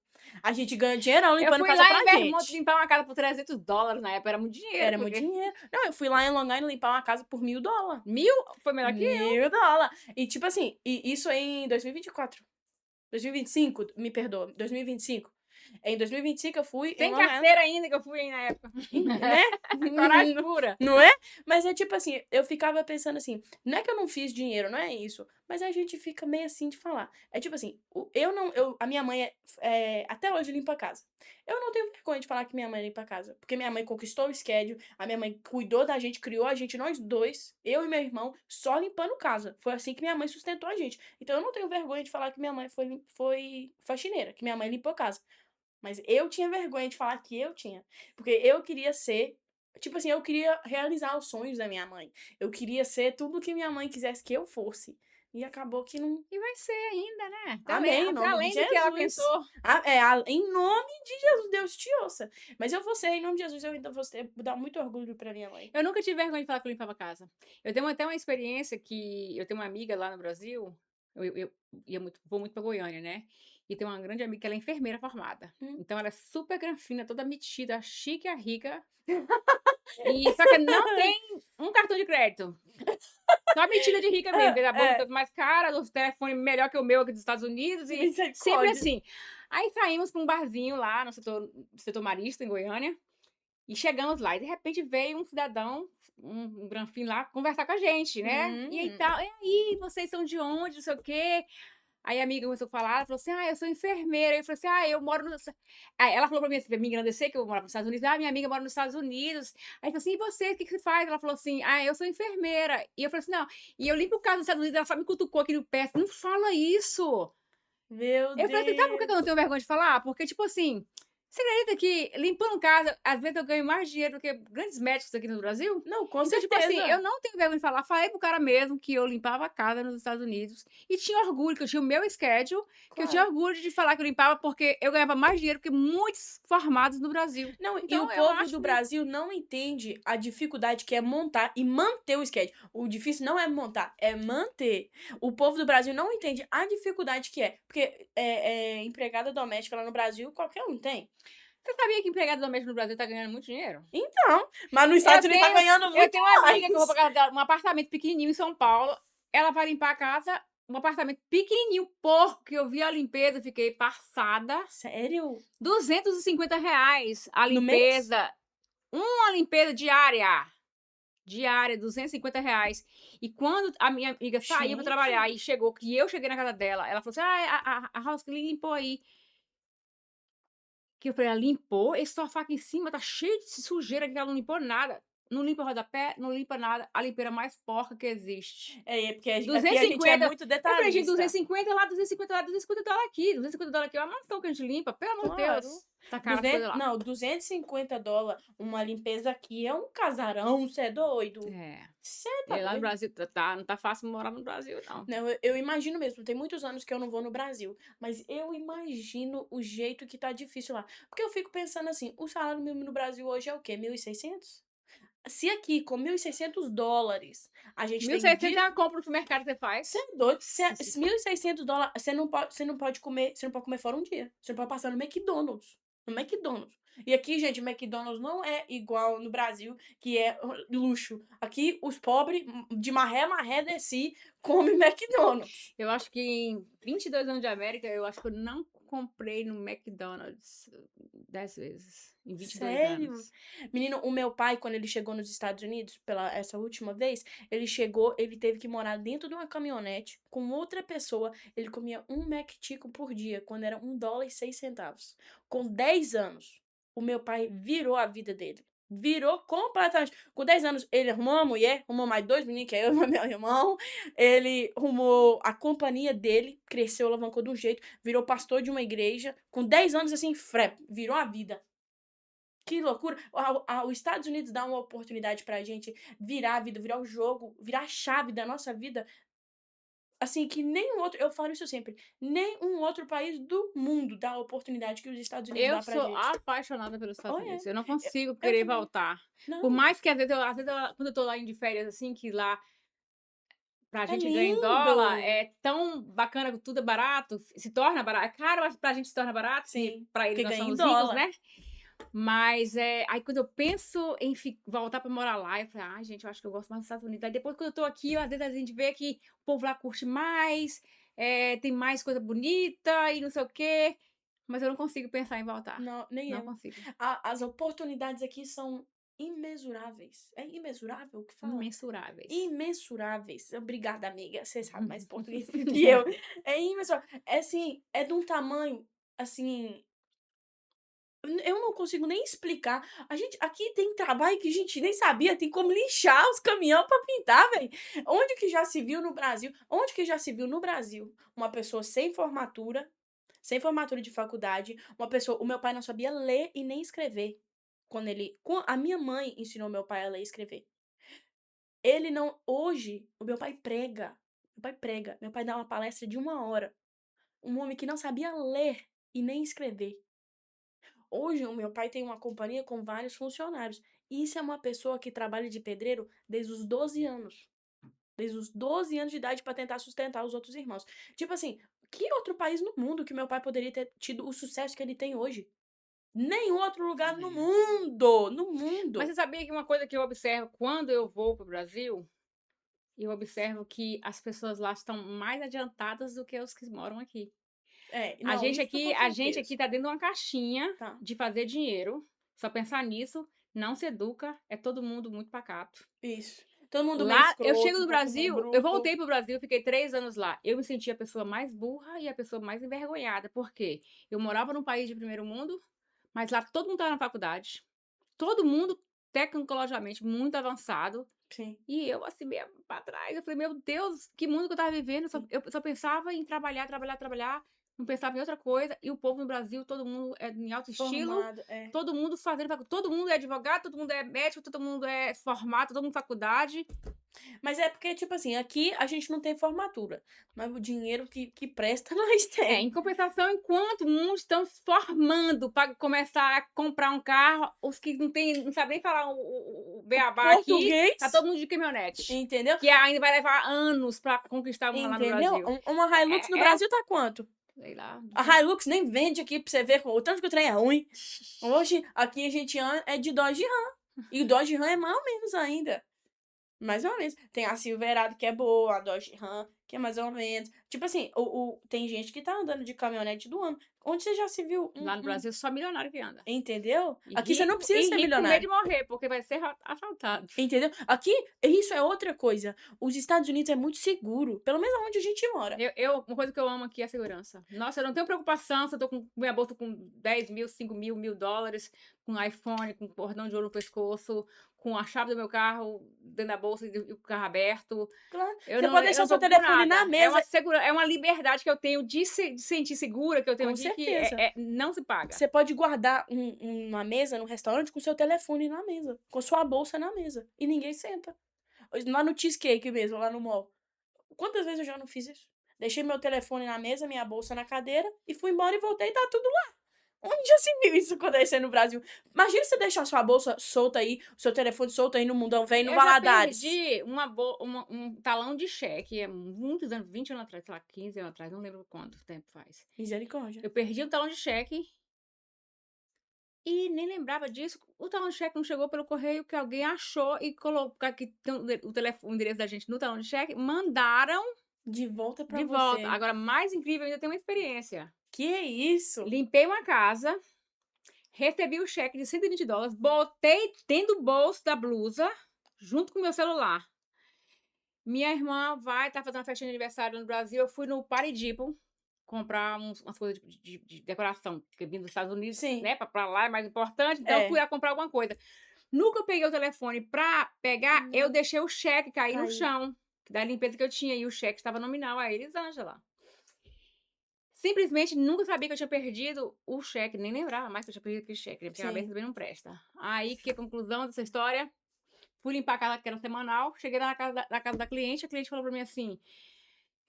A gente ganha dinheirão Eu limpando fui casa lá pra em Vermont gente. limpar uma casa por $300 na época, era muito dinheiro, Era muito porque dinheiro. Não, eu fui lá em Long Island limpar uma casa por $1.000. 1.000 foi melhor que eu. $1.000. E tipo assim, e isso em 2024. 2025, me perdoa, 2025. Em 2025 eu fui em Sem Long Island, carteira ainda que eu fui aí na época. né? Coragem pura. Não é? Mas é tipo assim, eu ficava pensando assim, não é que eu não fiz dinheiro, não é isso, mas a gente fica meio assim de falar. É tipo assim, eu não, a minha mãe até hoje limpa a casa. Eu não tenho vergonha de falar que minha mãe limpa a casa, porque minha mãe conquistou o schedule, a minha mãe cuidou da gente, criou a gente, nós dois, eu e meu irmão, só limpando casa. Foi assim que minha mãe sustentou a gente. Então eu não tenho vergonha de falar que minha mãe foi faxineira, que minha mãe limpou a casa. Mas eu tinha vergonha de falar que eu tinha. Porque eu queria ser. Tipo assim, eu queria realizar os sonhos da minha mãe. Eu queria ser tudo que minha mãe quisesse que eu fosse. E acabou que não. E vai ser ainda, né? Até Amém, em até nome de além do que ela Jesus. pensou. Em nome de Jesus, Deus te ouça. Mas eu vou ser, em nome de Jesus, eu ainda vou dar muito orgulho pra minha mãe. Eu nunca tive vergonha de falar que eu limpava a casa. Eu tenho até uma experiência que eu tenho uma amiga lá no Brasil, eu vou muito pra Goiânia, né? E tem uma grande amiga que ela é enfermeira formada. Hum. Então ela é super granfina, toda metida, chique e rica. E só que não tem um cartão de crédito. Só metida de rica mesmo, fez a bolsa É, toda mais cara, o telefone melhor que o meu aqui dos Estados Unidos e sempre misericórdia. assim. Aí saímos para um barzinho lá no setor Marista, em Goiânia, e chegamos lá. E de repente veio um cidadão, um granfim lá, conversar com a gente, né? E aí Hum. tal, e aí, vocês são de onde, não sei o quê. Aí a amiga começou a falar, ela falou assim: "Ah, eu sou enfermeira". Eu falei assim: "Ah, eu moro no". Aí ela falou pra mim, assim, pra me engrandecer, que eu morava nos Estados Unidos: "Ah, minha amiga mora nos Estados Unidos". Aí eu falei assim: "E você, o que que você faz?". Ela falou assim: "Ah, eu sou enfermeira". E eu falei assim: "Não". E eu limpo casa nos Estados Unidos, ela só me cutucou aqui no pé, assim: "Não fala isso". Meu Eu falei assim: "Sabe por que Deus. eu não tenho vergonha de falar?". Porque, tipo assim, você acredita que limpando casa, às vezes eu ganho mais dinheiro do que grandes médicos aqui no Brasil? Não, com Então, tipo assim, eu certeza. não tenho vergonha de falar. Falei pro cara mesmo que eu limpava a casa nos Estados Unidos e tinha orgulho, que eu tinha o meu schedule, que eu tinha Claro. orgulho de falar que eu limpava, porque eu ganhava mais dinheiro que muitos formados no Brasil. Não, e o Então eu povo acho do que Brasil não entende a dificuldade que é montar e manter o sketch. O difícil não é montar, é manter. O povo do Brasil não entende a dificuldade que é. Porque empregada doméstica lá no Brasil, qualquer um tem. você sabia que empregado doméstico no Brasil tá ganhando muito dinheiro? Então, mas nos Eu Estados Unidos tá tenho ganhando eu muito tenho uma amiga que eu vou mais. pra casa dela, um apartamento pequenininho em São Paulo, ela vai limpar a casa, um apartamento pequenininho, porco, que eu vi a limpeza, eu fiquei passada. Sério? R$ 250 a No mês? limpeza, uma limpeza diária. Diária, R$ 250. E quando a minha amiga saiu pra trabalhar Gente. e chegou, que eu cheguei na casa dela, ela falou assim: "Ah, a house clean limpou aí". Que eu falei: "Ela limpou? Esse sofá aqui em cima tá cheio de sujeira que ela não limpou nada. Não limpa rodapé, não limpa nada, a limpeira mais porca que existe". É porque aqui a gente é 250. muito Eu falei: "Gente, detalhista. 250 lá, 250 lá, $250 aqui, $250 aqui, é uma mansão que a gente limpa, pelo amor de Claro. Deus". Tacaram as coisas 200, lá. não, $250 uma limpeza aqui é um casarão, você é doido? É. Você tá E lá no doido? Brasil não tá fácil morar no Brasil não. Não, eu imagino mesmo, tem muitos anos que eu não vou no Brasil, mas eu imagino o jeito que tá difícil lá. Porque eu fico pensando assim, o salário mínimo no Brasil hoje é o quê? 1.600? Se aqui com $1.600 a gente Mil e tem seiscentos é uma compra no supermercado que você você faz. é doido? $1.600, você não pode comer fora um dia. Você não pode passar no McDonald's. No McDonald's. E aqui, gente, McDonald's não é igual no Brasil, que é luxo. Aqui, os pobres, de maré desci, comem McDonald's. Eu acho que em 22 anos de América, eu acho que eu não comprei no McDonald's 10 vezes, em 22 Sério? anos. Menino, o meu pai, quando ele chegou nos Estados Unidos, pela essa última vez, ele chegou, ele teve que morar dentro de uma caminhonete com outra pessoa. Ele comia um McChicken por dia, quando era $1,06. Com 10 anos, o meu pai virou a vida dele. Virou completamente. Com 10 anos, ele arrumou uma mulher, arrumou mais 2 meninos, que é eu e meu irmão. Ele arrumou a companhia dele, cresceu, alavancou de um jeito, virou pastor de uma igreja. Com 10 anos, assim, virou a vida. Que loucura. Os Estados Unidos dá uma oportunidade pra gente virar a vida, virar o jogo, virar a chave da nossa vida. Assim, que nenhum outro, eu falo isso sempre, nenhum outro país do mundo dá a oportunidade que os Estados Unidos Eu dá pra sou gente. apaixonada pelos Estados Olha, Unidos. Eu não eu, consigo eu querer também. voltar. Por Não, mais que quando eu tô lá de férias, assim, que lá pra é gente ganha em dólar, lindo. é tão bacana, tudo é barato, se torna barato. É caro, mas pra gente se torna barato, que Sim, pra eles porque nós ganha em somos ricos, dólar. né? Mas aí quando eu penso em voltar pra morar lá, eu falei, ai, gente, eu acho que eu gosto mais dos Estados Unidos. Aí depois, quando eu tô aqui, às vezes a gente vê que o povo lá curte mais, tem mais coisa bonita e não sei o quê. Mas eu não consigo pensar em voltar. Não, nem Não eu. consigo. As oportunidades aqui são imensuráveis. É imensurável o que fala? Imensuráveis. Imensuráveis. Obrigada, amiga. Você sabe mais português que eu. É imensurável. É assim, é de um tamanho, assim, eu não consigo nem explicar. A gente aqui tem trabalho que a gente nem sabia, tem como lixar os caminhão pra pintar, velho. Onde que já se viu no Brasil? Onde que já se viu no Brasil uma pessoa sem formatura de faculdade, uma pessoa, o meu pai não sabia ler e nem escrever. A minha mãe ensinou meu pai a ler e escrever. Ele não, hoje, o meu pai prega. Meu pai dá uma palestra de 1 hora. Um homem que não sabia ler e nem escrever. Hoje, o meu pai tem uma companhia com vários funcionários. E isso é uma pessoa que trabalha de pedreiro desde os 12 anos. Desde os 12 anos de idade para tentar sustentar os outros irmãos. Tipo assim, que outro país no mundo que meu pai poderia ter tido o sucesso que ele tem hoje? Nenhum outro lugar no mundo! No Mas mundo! você sabia que uma coisa que eu observo quando eu vou para o Brasil, eu observo que as pessoas lá estão mais adiantadas do que os que moram aqui. É, A não, gente isso com aqui, a gente certeza. aqui tá dentro de uma caixinha Tá, de fazer dinheiro. Só pensar nisso, não se educa, é todo mundo muito pacato. isso. Todo mundo meio Lá, eu chego escroto, um no pouco meio Brasil, eu bruto. voltei pro Brasil, fiquei 3 anos lá. Eu me senti a pessoa mais burra e a pessoa mais envergonhada. Por quê? Eu morava num país de primeiro mundo, mas lá todo mundo estava na faculdade. Todo mundo tecnologicamente muito avançado. Sim. E eu, assim, meio pra trás. Eu falei, meu Deus, que mundo que eu tava vivendo. Eu só pensava em trabalhar, trabalhar, trabalhar. Não pensava em outra coisa. E o povo no Brasil, todo mundo é em alto estilo. Formado, é. Todo mundo fazendo faculdade. Todo mundo é advogado, todo mundo é médico, todo mundo é formado, todo mundo faculdade. Mas é porque, tipo assim, aqui a gente não tem formatura. Mas o dinheiro que presta, nós Em tem. compensação, enquanto muitos estão se formando para começar a comprar um carro, os que não sabem nem falar o beabá aqui, tá Português, todo mundo de caminhonete. entendeu? Que ainda vai levar anos para conquistar uma lá no Entendeu? Brasil. Uma Hilux no É, Brasil tá quanto? sei lá. A Hilux nem vende aqui pra você ver o tanto que o trem é ruim. Hoje, aqui a gente anda é de Dodge Ram. E o Dodge Ram é mais ou menos ainda. Mais ou menos. Tem a Silverado, que é boa, a Dodge Ram, que é mais ou menos. Tipo assim, tem gente que tá andando de caminhonete do ano. Onde você já se viu Lá no Brasil, só milionário que anda. entendeu? E Aqui você não rico, precisa e ser rico com medo de milionário. morrer, porque vai ser assaltado. Entendeu? Aqui, isso é outra coisa. Os Estados Unidos é muito seguro. Pelo menos onde a gente mora. Uma coisa que eu amo aqui é a segurança. Nossa, eu não tenho preocupação se eu tô com minha bolsa com 10 mil, 5 mil, $1.000, com iPhone, com cordão de ouro no pescoço, com a chave do meu carro dentro da bolsa e o carro aberto. Claro. Eu Você não, pode eu deixar não o seu preocupo com telefone na nada. mesa. É uma liberdade que eu tenho de sentir segura que eu tenho Com aqui, que certeza. não se paga. Você pode guardar uma mesa no restaurante com seu telefone na mesa. Com sua bolsa na mesa. E ninguém senta. Lá no Cheesecake mesmo, lá no mall. Quantas vezes eu já não fiz isso? Deixei meu telefone na mesa, minha bolsa na cadeira e fui embora e voltei e tá tudo lá. Onde já se viu isso acontecer no Brasil? Imagina você deixar sua bolsa solta aí, o seu telefone solto aí no mundão velho, no Eu já Valadares. perdi um talão de cheque, muitos anos, 20 anos atrás, sei lá, 15 anos atrás, não lembro quanto tempo faz. Misericórdia. Eu perdi um talão de cheque e nem lembrava disso. O talão de cheque não chegou pelo correio, que alguém achou e colocou aqui tem o endereço da gente no talão de cheque, mandaram De volta pra de volta. você. Agora, mais incrível, ainda tem uma experiência. Que isso? Limpei uma casa, recebi o cheque de $120, botei dentro do bolso da blusa, junto com o meu celular. Minha irmã tá fazendo uma festinha de aniversário no Brasil. Eu fui no Paradipo comprar umas coisas de decoração, porque vim dos Estados Unidos, Sim. né? Pra lá é mais importante, então eu fui É. lá comprar alguma coisa. No que eu peguei o telefone pra pegar, eu Não, deixei o cheque cair no caiu. chão, da limpeza que eu tinha, e o cheque estava nominal a Elisângela. Simplesmente nunca sabia que eu tinha perdido o cheque, nem lembrava mais que eu tinha perdido aquele cheque, né, porque a cabeça Sim. também não presta. Aí, que é a conclusão dessa história? Fui limpar a casa que era semanal, cheguei lá na casa da cliente, a cliente falou pra mim assim: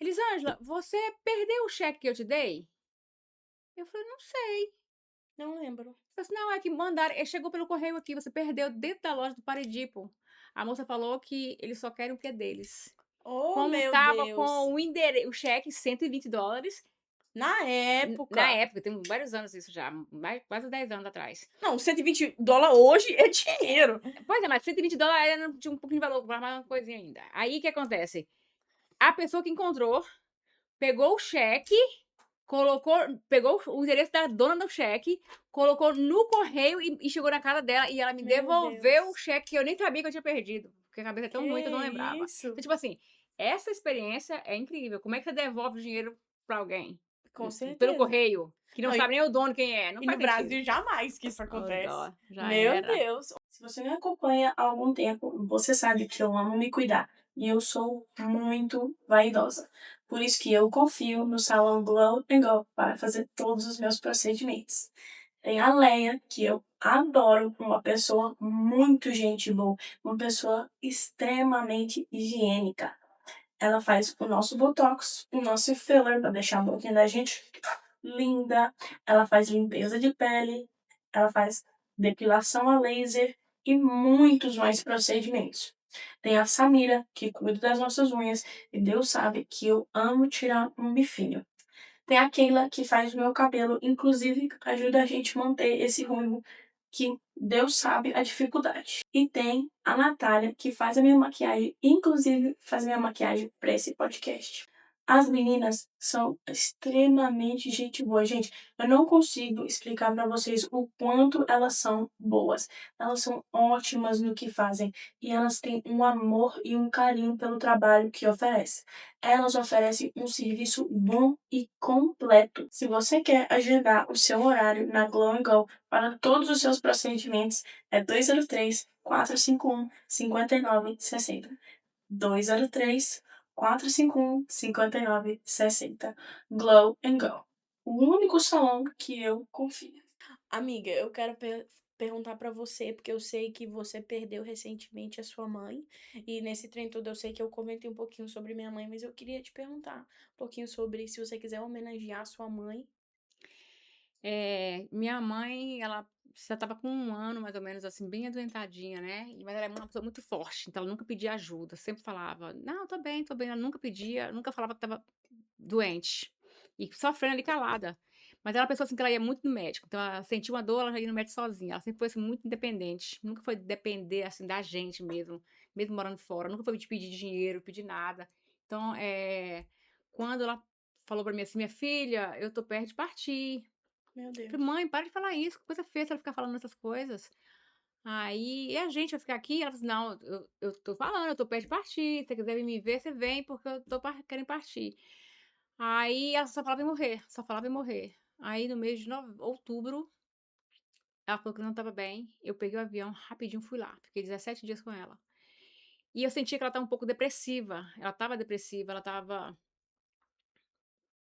"Elisângela, você perdeu o cheque que eu te dei?" Eu falei: "Não sei." Não lembro. Ela assim: "Não, é que mandaram, chegou pelo correio aqui, você perdeu dentro da loja do Paredipo." A moça falou que eles só querem o que é deles. Oh, Como meu tava Deus! com o cheque $120, Na na época. época, tem vários anos isso já, mais quase 10 anos atrás. Não, $120 hoje é dinheiro. Pois é, mas $120 ainda tinha um pouquinho de valor, mais uma coisinha ainda. Aí, o que acontece? A pessoa que encontrou, pegou o cheque, colocou pegou o endereço da dona do cheque, colocou no correio e chegou na casa dela, e ela me Meu devolveu o Deus. cheque que eu nem sabia que eu tinha perdido, porque a cabeça é tão ruim que eu não Que lembrava. isso? Então, tipo assim, essa experiência é incrível. Como é que você devolve o dinheiro pra alguém? Com Pelo certeza. correio, que não Não, sabe nem o dono quem é, não e no faz sentido. Brasil jamais que isso Oh, acontece. dó, já Meu era. Deus. Se você me acompanha há algum tempo, você sabe que eu amo me cuidar e eu sou muito vaidosa. Por isso que eu confio no salão Glow Go para fazer todos os meus procedimentos. Tem a Leia, que eu adoro, uma pessoa muito gente boa, uma pessoa extremamente higiênica. Ela faz o nosso botox, o nosso filler para deixar a boquinha da gente linda. Ela faz limpeza de pele, ela faz depilação a laser e muitos mais procedimentos. Tem a Samira, que cuida das nossas unhas, e Deus sabe que eu amo tirar um bifinho. Tem a Keila, que faz o meu cabelo, inclusive ajuda a gente a manter esse ruivo que Deus sabe a dificuldade. E tem a Natália, que faz a minha maquiagem, inclusive faz a minha maquiagem para esse podcast. As meninas são extremamente gente boa, gente. Eu não consigo explicar para vocês o quanto elas são boas. Elas são ótimas no que fazem e elas têm um amor e um carinho pelo trabalho que oferecem. Elas oferecem um serviço bom e completo. Se você quer agendar o seu horário na Glow Go para todos os seus procedimentos, é 203-451-5960. 203-451-5960. Glow Go. O único salão que eu confio. Amiga, eu quero perguntar pra você, porque eu sei que você perdeu recentemente a sua mãe, e nesse trem todo eu sei que eu comentei um pouquinho sobre minha mãe, mas eu queria te perguntar um pouquinho sobre se você quiser homenagear a sua mãe. Minha mãe, ela já estava com 1 ano, mais ou menos, assim, bem adoentadinha, né, mas ela é uma pessoa muito forte, então ela nunca pedia ajuda, sempre falava: "Não, tô bem, tô bem", ela nunca pedia, nunca falava que estava doente, e sofrendo ali calada. Mas ela é uma pessoa, assim, que ela ia muito no médico, então ela sentia uma dor, ela já ia no médico sozinha, ela sempre foi, assim, muito independente, nunca foi depender, assim, da gente mesmo, mesmo morando fora, nunca foi de pedir dinheiro, pedir nada. Então, quando ela falou pra mim assim: "Minha filha, eu tô perto de partir." Meu Falei: Deus. "Mãe, para de falar isso, que coisa feia você ficar falando essas coisas." Aí: "E a gente vai ficar aqui?" Ela falou assim: "Não, eu tô falando, eu tô perto de partir, se você quiser vir me ver, você vem, porque eu tô querendo partir." Aí ela só falava em morrer, só falava em morrer. Aí no mês de outubro, ela falou que não estava bem, eu peguei o avião, rapidinho fui lá, fiquei 17 dias com ela. E eu sentia que ela estava um pouco depressiva, ela estava depressiva, ela estava,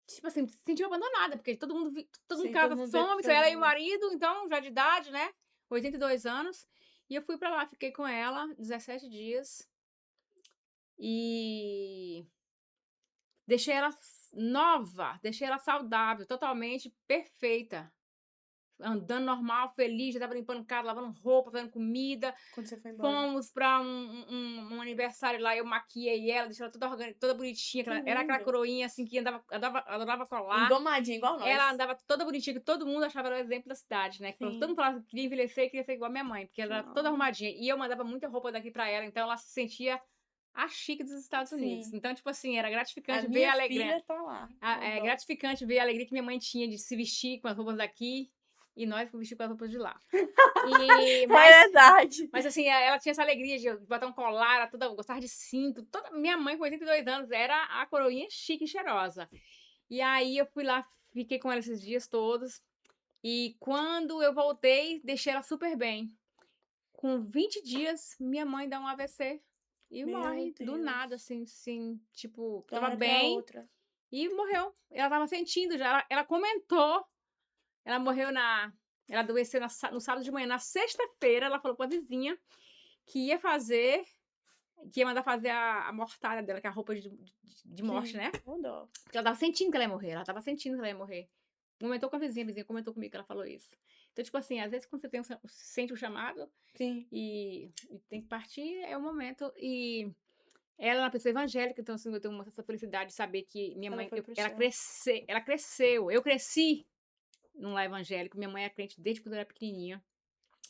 tipo assim, se sentiu abandonada, porque todo mundo em Sim, todo casa mundo some, só ela e o sozinho. marido, então já de idade, né, 82 anos, e eu fui pra lá, fiquei com ela 17 dias, e deixei ela nova, deixei ela saudável, totalmente perfeita, andando normal, feliz, já estava limpando casa, lavando roupa, fazendo comida. Quando você foi embora. Fomos pra um aniversário lá, eu maquiei ela, deixei ela toda bonitinha, que Que ela era aquela lindo. coroinha, assim, que adorava colar. Engomadinha, igual Ela nós. andava toda bonitinha, que todo mundo achava ela o exemplo da cidade, né, que todo Sim. mundo falava que queria ser igual a minha mãe, porque ela era toda Ah, arrumadinha. E eu mandava muita roupa daqui pra ela, então ela se sentia a chique dos Estados Unidos. sim. Então, tipo assim, era A gratificante ver minha a alegria, filha tá lá. a Ô, é dó. gratificante ver a alegria que minha mãe tinha de se vestir com as roupas daqui, e nós com vestir com as roupas de lá. E É mas verdade. mas assim, ela tinha essa alegria de botar um colar, ela toda gostava de cinto, toda minha mãe com 82 anos era a coroinha chique e cheirosa. E aí eu fui lá, fiquei com ela esses dias todos, e quando eu voltei, deixei ela super bem. com 20 dias, minha mãe dá um AVC e Meu morre do nada, Deus. assim, tipo, De uma estava hora pra bem outra. e morreu. Ela estava sentindo já, ela comentou, ela morreu ela adoeceu no sábado de manhã, na sexta-feira ela falou com a vizinha que ia mandar fazer a mortalha dela, que é a roupa de morte, Sim, né, ô dó. porque ela estava sentindo que ela ia morrer, ela estava sentindo que ela ia morrer. Comentou com a vizinha comentou comigo que ela falou isso. Então, tipo assim, às vezes quando você sente o chamado Sim, e tem que partir, é o momento. E ela é uma pessoa evangélica, então assim, eu tenho essa felicidade de saber que minha ela mãe, foi para o ela céu. ela cresceu, eu cresci num lar evangélico, minha mãe é crente desde quando eu era pequenininha,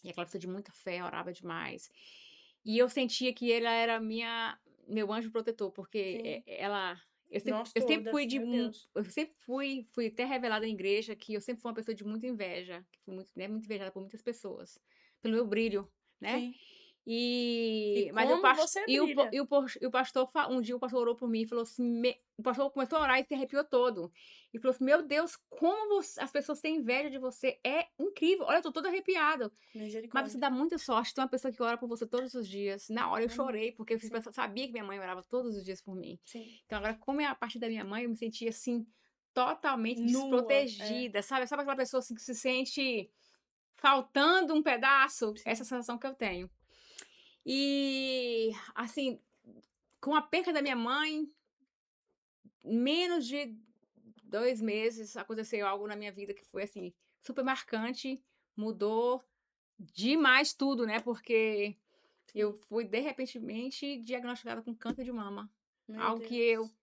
e aquela pessoa de muita fé, orava demais. E eu sentia que ela era meu anjo protetor, porque Sim, ela nós eu sempre fui todas, meu Deus. eu sempre fui até revelada na igreja que eu sempre fui uma pessoa de muita inveja, que fui muito, né, muito invejada por muitas pessoas, pelo meu brilho, né. Sim. E Mas o como pas você brilha. e o pastor um dia o pastor orou por mim e falou assim, o pastor começou a orar e se arrepiou todo, e falou assim: "Meu Deus, como as pessoas têm inveja de você, é incrível, olha, eu tô todo arrepiado". Mas você Misericórdia. dá muita sorte, tem uma pessoa que ora por você todos os dias. Na hora eu Amém. chorei, porque eu Sim, sabia que minha mãe orava todos os dias por mim. sim. Então agora, como é a parte da minha mãe, eu me senti, assim, totalmente Nua, é. desprotegida, sabe? Sabe aquela pessoa, assim, que se sente faltando um pedaço? Essa Sim. sensação que eu tenho. E, assim, com a perca da minha mãe, menos de 2 meses, aconteceu algo na minha vida que foi, assim, super marcante, mudou demais tudo, né, porque eu Sim. fui de repentemente diagnosticada com câncer de mama, Meu algo que eu Deus.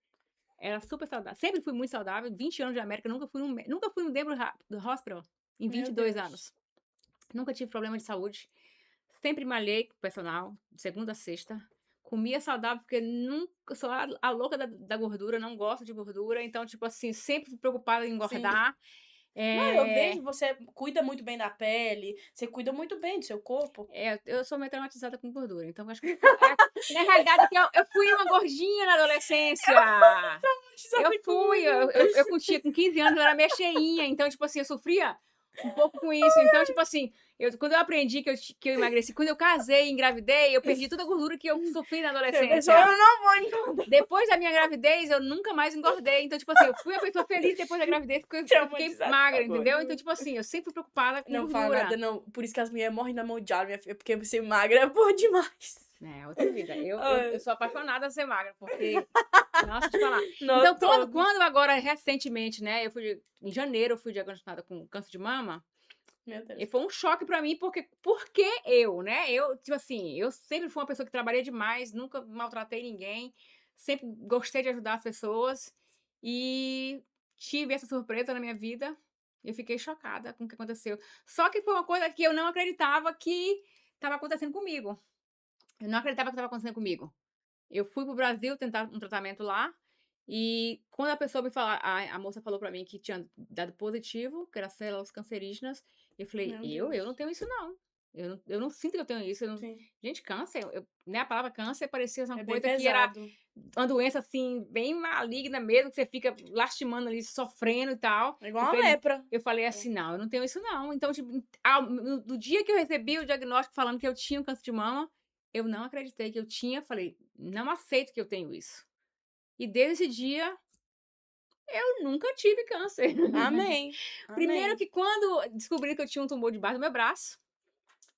era super saudável, sempre fui muito saudável, 20 anos de América, nunca fui no dentro do hospital em Meu 22 Deus. anos. Nunca tive problema de saúde, sempre malhei com o personal, de segunda a sexta, comia saudável, porque nunca eu sou a louca da gordura, não gosto de gordura, então, tipo assim, sempre fui preocupada em Sim. engordar. Não, eu Eh vejo você cuida muito bem da pele, você cuida muito bem do seu corpo. Eu sou meio traumatizada com gordura, então acho que na realidade que eu fui uma gordinha na adolescência. Eu Traumatizada com fui, gordura. com 15 anos eu era meio cheinha, então, tipo assim, eu sofria um pouco com isso. Então, tipo assim, quando eu aprendi que eu emagreci, quando eu casei e engravidei, eu perdi toda a gordura que eu sofri na Você pensou: adolescência. "Eu não vou engordar". Depois da minha gravidez, eu nunca mais engordei. Então, tipo assim, eu fui a pessoa feliz depois da gravidez, porque eu fiquei Traumatizada com a magra, entendeu? Então, gordura. tipo assim, eu sempre fui preocupada com Não fala nada gordura. não, por isso que as mulheres morrem na mão de diabo, minha filha, porque você magra é bom demais. É, outra vida. Eu Ai, sou apaixonada a ser magra, porque, nossa, te falar. nós Então, todos. quando agora, recentemente, né, em janeiro, eu fui diagnosticada com câncer de mama, Meu e Deus. foi um choque pra mim, porque eu, né, tipo assim, eu sempre fui uma pessoa que trabalhei demais, nunca maltratei ninguém, sempre gostei de ajudar as pessoas, e tive essa surpresa na minha vida, eu fiquei chocada com o que aconteceu. Só que foi uma coisa que eu não acreditava que estava acontecendo comigo. Eu não acreditava que estava acontecendo comigo. Eu fui para o Brasil tentar um tratamento lá, e quando a pessoa me falar a moça falou pra mim que tinha dado positivo, que era células cancerígenas, eu falei: Meu "Eu não Deus. tenho isso não. Eu não sinto que eu tenho isso, eu não". Sim, Gente, câncer, né, a palavra câncer parecia uma é bem coisa que era pesado. uma doença, assim, bem maligna mesmo, que você fica lastimando ali, sofrendo e tal. É igual uma lepra. Eu falei É. assim: "Não, eu não tenho isso não". Então, tipo, do dia que eu recebi o diagnóstico falando que eu tinha um câncer de mama, eu não acreditei que eu tinha, falei: "Não aceito que eu tenho isso". E desde esse dia, eu nunca tive câncer. Amém, Primeiro amém. que quando descobri que eu tinha um tumor debaixo do meu braço,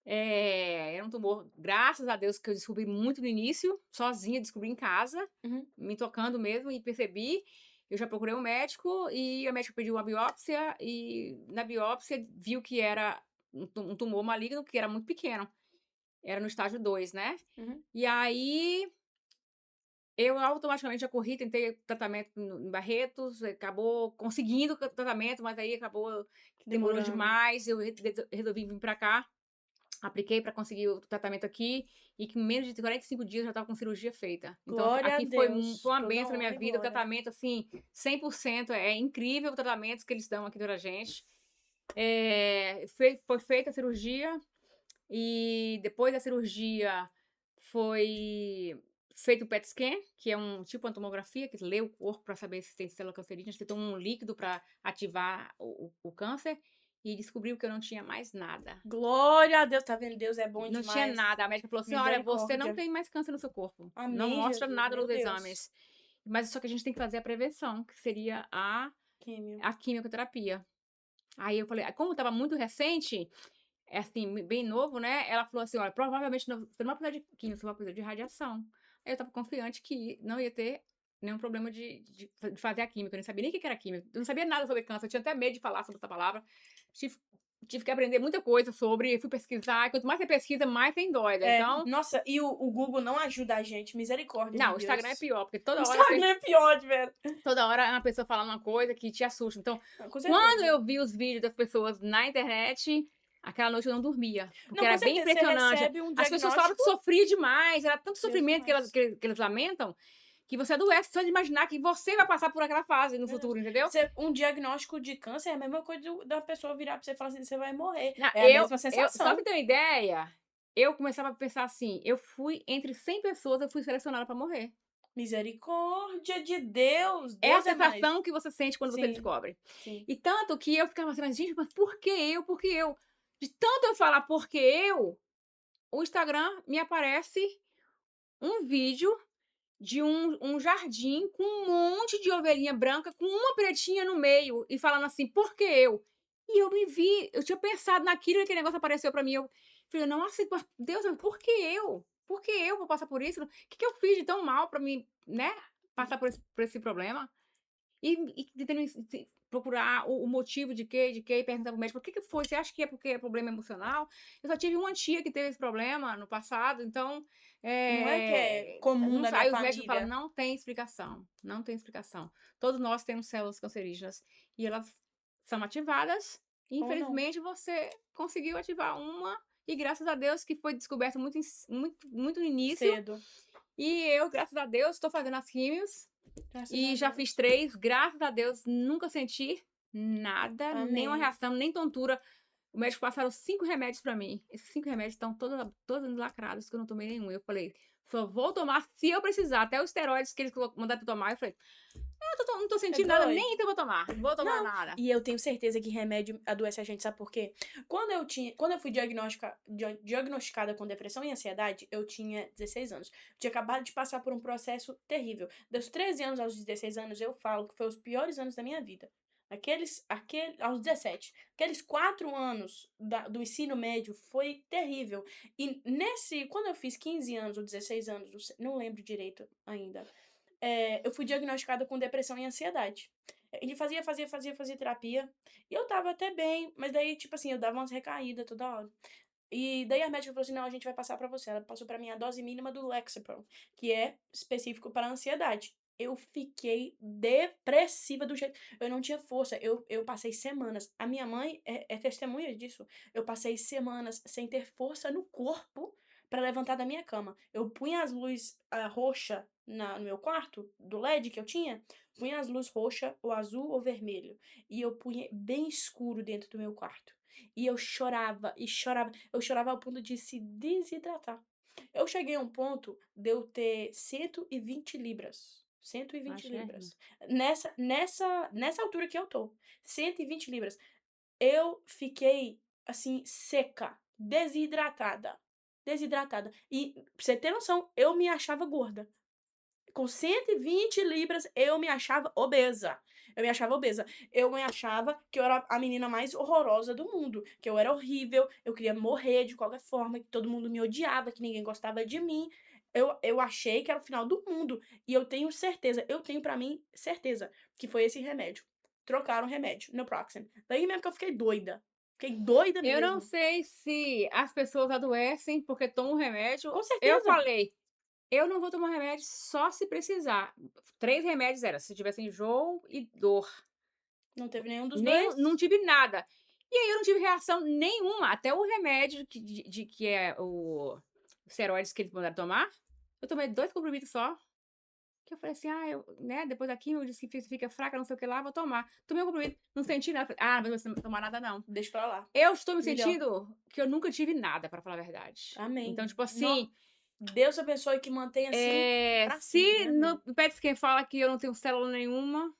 era um tumor, graças a Deus, que eu descobri muito no início, sozinha, descobri em casa, Uhum. me tocando mesmo e percebi. Eu já procurei um médico e o médico pediu uma biópsia e na biópsia viu que era um tumor maligno que era muito pequeno, era no estágio 2, né. Uhum. E aí eu automaticamente já corri, tentei tratamento em Barretos, acabou conseguindo o tratamento, mas aí acabou que demorou Demorando. demais, eu resolvi vir para cá, apliquei para conseguir o tratamento aqui, e que em menos de 45 dias eu já estava com cirurgia feita. Então Glória a aqui foi Deus, uma toda benção na minha honra e vida, o glória. tratamento, assim, 100%, é incrível o tratamento que eles dão aqui pra gente. Foi feita a cirurgia, e depois da cirurgia foi feito o PET scan, que é um tipo uma tomografia que lê o corpo para saber se tem célula cancerígena, se tem um líquido para ativar o câncer. e descobriu que eu não tinha mais nada. Glória a Deus, tá vendo? Deus é bom Não tinha demais. nada. A médica falou assim: "Olha, você não Misericórdia. tem mais câncer no seu corpo. Não Amém, mostra Jesus, nada meu nos Deus. exames. Mas só que a gente tem que fazer a prevenção, que seria Químio. a quimioterapia". Aí eu falei como estava muito recente, é assim, bem novo, né, ela falou assim: "Olha, provavelmente você não vai precisar de químio, você vai precisar de radiação". Aí eu estava confiante que não ia ter nenhum problema de fazer a química, eu nem sabia nem o que que era química, eu não sabia nada sobre câncer, eu tinha até medo de falar sobre essa palavra. Tive tive que aprender muita coisa sobre, fui pesquisar, e quanto mais você pesquisa, mais tem dóida, É, então nossa, e o Google não ajuda a gente, misericórdia de não, o Instagram é Deus. pior, porque O Instagram é pior, velho. toda hora é uma pessoa falando uma coisa que te assusta. Então, Com quando certeza. eu vi os vídeos das pessoas na internet, aquela noite eu não dormia, porque Não, com era bem certeza, você impressionante. recebe um As pessoas falavam que diagnóstico, sofria demais, era tanto Deus é sofrimento que mais. eles lamentam, que você adoece só de imaginar que você vai passar por aquela fase no Verdade. futuro, entendeu? Um diagnóstico de câncer é a mesma coisa da pessoa virar pra você e falar assim, você vai morrer. Na É a mesma só pra sensação. você ter uma ideia, eu começava a pensar assim, eu fui entre 100 pessoas, eu fui selecionada para morrer. Misericórdia de Deus. É a Deus é mais. sensação que você sente quando você Sim, descobre. sim. E tanto que eu ficava assim: "Mas gente, mas por que eu? Por que eu?". De tanto eu falar "por que eu", o Instagram me aparece um vídeo de um jardim com um monte de ovelhinha branca, com uma pretinha no meio e falando assim: "Por que eu?". E eu me vi, eu tinha pensado naquilo e aquele negócio apareceu pra mim, eu falei: "Nossa, mas Deus, por que eu? Por que eu vou passar por isso? O que que eu fiz de tão mal pra mim, né, passar por esse problema?". E tentando procurar o motivo de quê, e perguntar para o médico: "O que que foi? Você acha que é porque é problema emocional?". Eu só tive uma tia que teve esse problema no passado, então, Não é que é comum não na sa minha aí os médicos falam: família. "Não tem explicação, não tem explicação. Todos nós temos células cancerígenas e elas são ativadas, e Ou não. infelizmente você conseguiu ativar uma, e graças a Deus que foi descoberto muito no início, Cedo. e eu, graças a Deus, estou fazendo as químios Graças a e já fiz Deus. 3, graças a Deus, nunca senti nada, nenhuma Amém. reação, nem tontura. O médico passaram 5 remédios pra mim. Esses 5 remédios estão todos lacrados, que eu não tomei nenhum. Eu falei: "Só vou tomar se eu precisar", até os esteroides que eles mandaram pra tomar, eu falei: não tô É sentindo nada, doido. nem então eu vou tomar, não vou tomar Não, nada". e eu tenho certeza que remédio adoece a gente, sabe por quê? Quando eu fui diagnosticada com depressão e ansiedade, eu tinha 16 anos. Eu tinha acabado de passar por um processo terrível. Dos 13 anos aos 16 anos, eu falo que foi os piores anos da minha vida. Aos 17. Aqueles 4 anos do ensino médio foi terrível. E quando eu fiz 15 anos ou 16 anos, não lembro direito ainda, eu fui diagnosticada com depressão e ansiedade. Ele fazia terapia, e eu estava até bem, mas daí, tipo assim, eu dava umas recaídas toda hora. E daí a médica falou assim: "Não, a gente vai passar pra você". Ela passou pra mim a dose mínima do Lexapro, que é específico para ansiedade. Eu fiquei depressiva do jeito, eu não tinha força, eu passei semanas, a minha mãe é testemunha disso, eu passei semanas sem ter força no corpo pra levantar da minha cama. Eu punha as luzes, roxa no meu quarto, do LED que eu tinha, punha as luzes roxa, ou azul ou vermelho, e eu punha bem escuro dentro do meu quarto. E eu chorava e chorava. Eu chorava ao ponto de se desidratar. Eu cheguei a um ponto de eu ter 120 libras. 120 Imagina. libras. Nessa altura que eu tô. 120 libras. Eu fiquei, assim, seca, desidratada. Desidratada. E, pra você ter noção, eu me achava gorda. Com 120 libras, eu me achava obesa. Eu me achava obesa. Eu me achava que eu era a menina mais horrorosa do mundo, que eu era horrível, eu queria morrer de qualquer forma, que todo mundo me odiava, que ninguém gostava de mim. Eu achei que era o final do mundo. E eu tenho certeza, eu tenho pra mim certeza, que foi esse remédio. Trocaram o remédio, Naproxen. Daí mesmo que eu fiquei doida. Fiquei doida Eu não mesmo. sei se as pessoas adoecem porque tomam remédio. Com Eu certeza. falei: "Eu não vou tomar remédio só se precisar". 3 remédios era se tivesse enjoo e dor. Não teve nenhum dos Nem não dois. tive nada. E aí eu não tive reação nenhuma, até o remédio que é o esteroides que eles mandaram tomar, eu tomei 2 comprimidos só, que eu falei assim: "Ah, eu, né, depois da quimio diz que fica fraca, não sei o que lá, vou tomar". Tomei um comprimido, não senti nada, falei: "Ah, não vou tomar nada não". Deixa pra lá. Eu estou me Melhor. sentindo que eu nunca tive nada, pra falar a verdade. Então, Amém. tipo assim, Deus abençoe que mantenha assim pra se sempre. no Amém. PET scan fala que eu não tenho célula nenhuma,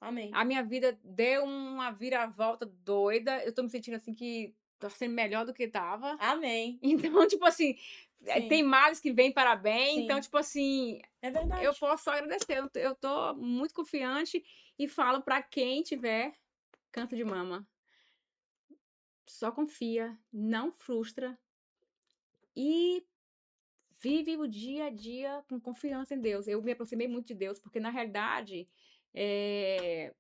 Amém. A minha vida deu uma viravolta doida. Eu tô me sentindo assim que tô sendo melhor do que estava. Amém. Então, tipo assim, tem Sim, males que vêm para bem. Então, sim. tipo assim, É eu verdade. posso só agradecer. Eu tô muito confiante e falo para quem tiver câncer de mama, só confia, não frustra e vive o dia a dia com confiança em Deus. Eu me aproximei muito de Deus, porque na realidade, eh,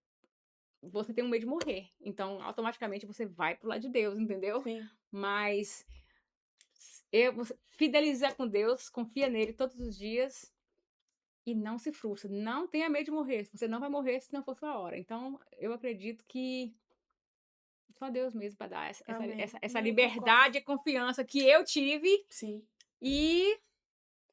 você tem um medo de morrer, então automaticamente você vai para o lado de Deus, entendeu? Sim. Mas você fideliza com Deus, confia nele todos os dias e não se frustra. Não tenha medo de morrer. Você não vai morrer se não for sua hora. Então, eu acredito que só Deus mesmo para dar essa, essa, Amém. essa, essa Não, eu concordo. liberdade e confiança que eu tive. Sim. E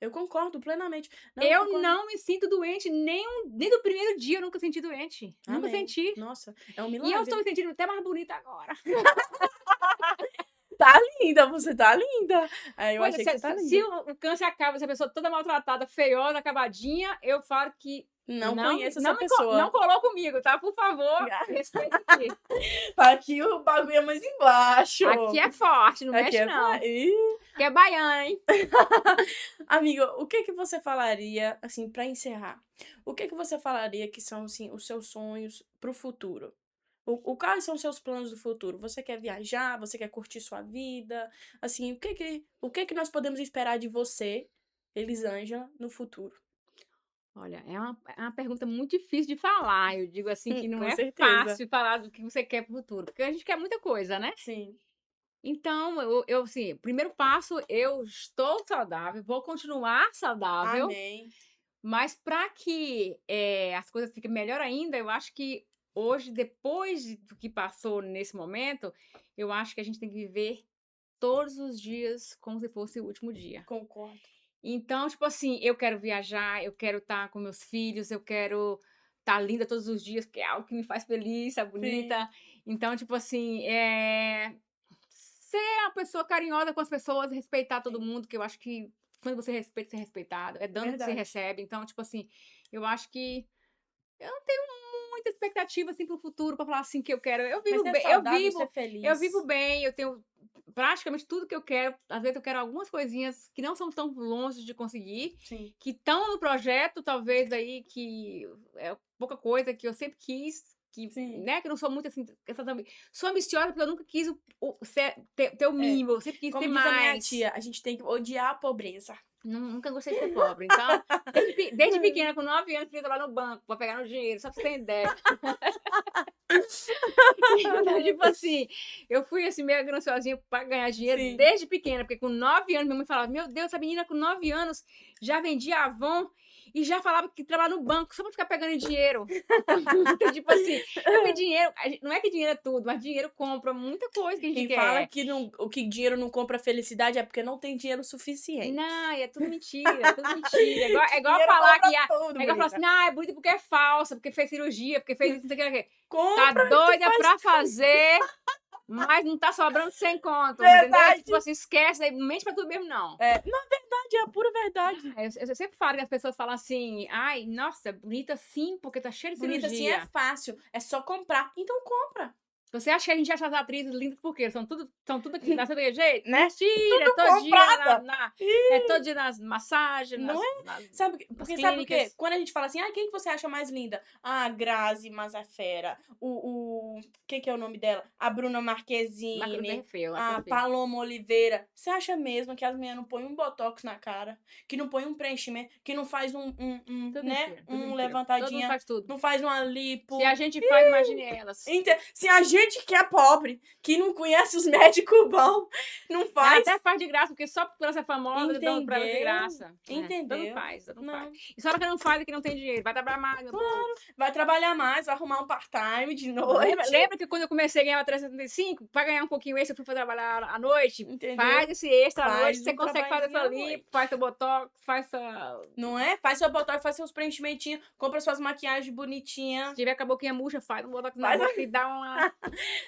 Eu concordo plenamente. Não, eu eu concordo. não me sinto doente, nem do primeiro dia eu nunca senti doente. Nunca Amém. senti. Nossa, é um E eu estou milagre. me sentindo até mais bonita agora. Tá linda, você tá linda. Aí eu Pois é, achei que você tá se linda. o câncer acaba, se a pessoa toda maltratada, feiosa, acabadinha, eu falo que Não não, conheço essa não pessoa. colou comigo, tá? Por favor, respeita aqui. Aqui o bagulho é mais embaixo. Aqui é forte, não Aqui mexe é. não. Ih. Aqui é baiana, hein? Amiga, o que que você falaria, assim, pra encerrar? O que que você falaria que são, assim, os seus sonhos pro futuro? Quais são os seus planos do futuro? Você quer viajar? Você quer curtir sua vida? Assim, o que que nós podemos esperar de você, Elisângela, no futuro? Olha, é uma pergunta muito difícil de falar. Eu digo assim que não Com é certeza. fácil falar do que você quer pro futuro, porque a gente quer muita coisa, né? Sim. Então, assim, primeiro passo, eu estou saudável, vou continuar saudável, Amém. mas para que as coisas fiquem melhor ainda, eu acho que hoje, depois do que passou nesse momento, eu acho que a gente tem que viver todos os dias como se fosse o último dia. Concordo. Então, tipo assim, eu quero viajar, eu quero estar com meus filhos, eu quero estar linda todos os dias, porque é algo que me faz feliz, estar Sim. bonita. Então, tipo assim, ser uma pessoa carinhosa com as pessoas, respeitar todo Sim. mundo, que eu acho que quando você respeita, você é respeitado. É dando que você Verdade. recebe. Então, tipo assim, eu acho que eu não tenho muita expectativa assim para o futuro para falar assim que eu quero. Eu Mas vivo ser bem, saudável, ser eu feliz. vivo bem, eu tenho praticamente tudo que eu quero. Às vezes eu quero algumas coisinhas que não são tão longe de conseguir, Sim. que estão no projeto, talvez aí que é pouca coisa que eu sempre quis, que, Sim. né, que eu não sou muito assim, sou ambiciosa porque eu nunca quis ter o É. mínimo, eu sempre quis ter Como diz a minha mais. tia, a gente tem que odiar a pobreza. Nunca gostei de ser pobre. Então, desde pequena, com 9 anos, eu ia lá no banco para pegar no dinheiro, só pra você ter ideia. Então, tipo assim, eu fui assim, meio gananciosinha para ganhar dinheiro Sim. desde pequena, porque com 9 anos, minha mãe falava: Meu Deus, essa menina com 9 anos já vendia Avon e já falava que trabalhava no banco só para ficar pegando dinheiro. Então, tipo assim, porque dinheiro, não é que dinheiro é tudo, mas dinheiro compra muita coisa que a gente Quem fala quer. que o que dinheiro não compra felicidade é porque não tem dinheiro suficiente. Não, é tudo mentira, é tudo mentira. É igual Dinheiro falar compra que tudo, é igual falar bonita. assim, é bonita porque é falsa, porque fez cirurgia, porque fez isso, não sei o que. Tá Compra que doida faz pra fazer, mas não tá sobrando 100 conto, entendeu? Tipo verdade. assim, esquece, aí, não mente pra tu mesmo, não. É, na verdade, é a pura verdade. Eu sempre falo que as pessoas falam assim, ai, nossa, bonita sim, porque tá cheia de Bonita assim é cirurgia. fácil, é só comprar. Então compra, Você acha que a gente acha as atrizes lindas por quê? São tudo aqui nascendo daquele jeito? né? Mentira, é Tudo todo dia comprada. é todo dia nas massagens, Não é? nas Sabe, nas porque sabe o quê? clínicas. Quando a gente fala assim, quem que você acha mais linda? Ah, a Grazi Massafera, quem que é o nome dela? A Bruna Marquezine, Perfil, é a perfil. Paloma Oliveira. Você acha mesmo que as meninas não põem um botox na cara? Que não põe um preenchimento? Que não faz Tudo né? mentira, tudo mentira. Todo mundo Levantadinha? faz tudo. Não faz uma Se lipo? a gente faz, imagine elas. Se a gente que é pobre, que não conhece os médicos bons, não Ela faz. até faz de graça, porque só por ela ser famosa, dão pra ela de Entendeu? graça. Todo Entendeu? faz, todo faz. Não. E só ela que não faz é que não tem dinheiro. Vai trabalhar mais, meu povo. Vai trabalhar mais, vai arrumar um part-time de Lembra, noite. lembra que quando eu comecei a ganhar 375, para ganhar um pouquinho extra, eu fui trabalhar à noite? Entendeu? Faz esse extra à Faz noite, você um consegue fazer trabalhinho sua à lipo, noite. faz seu botox, faz sua... Não é? Faz seu botox, faz seus preenchimentinhos, compra suas maquiagens bonitinhas, Se tiver com a boquinha murcha, faz um botox na Faz boca e dá uma...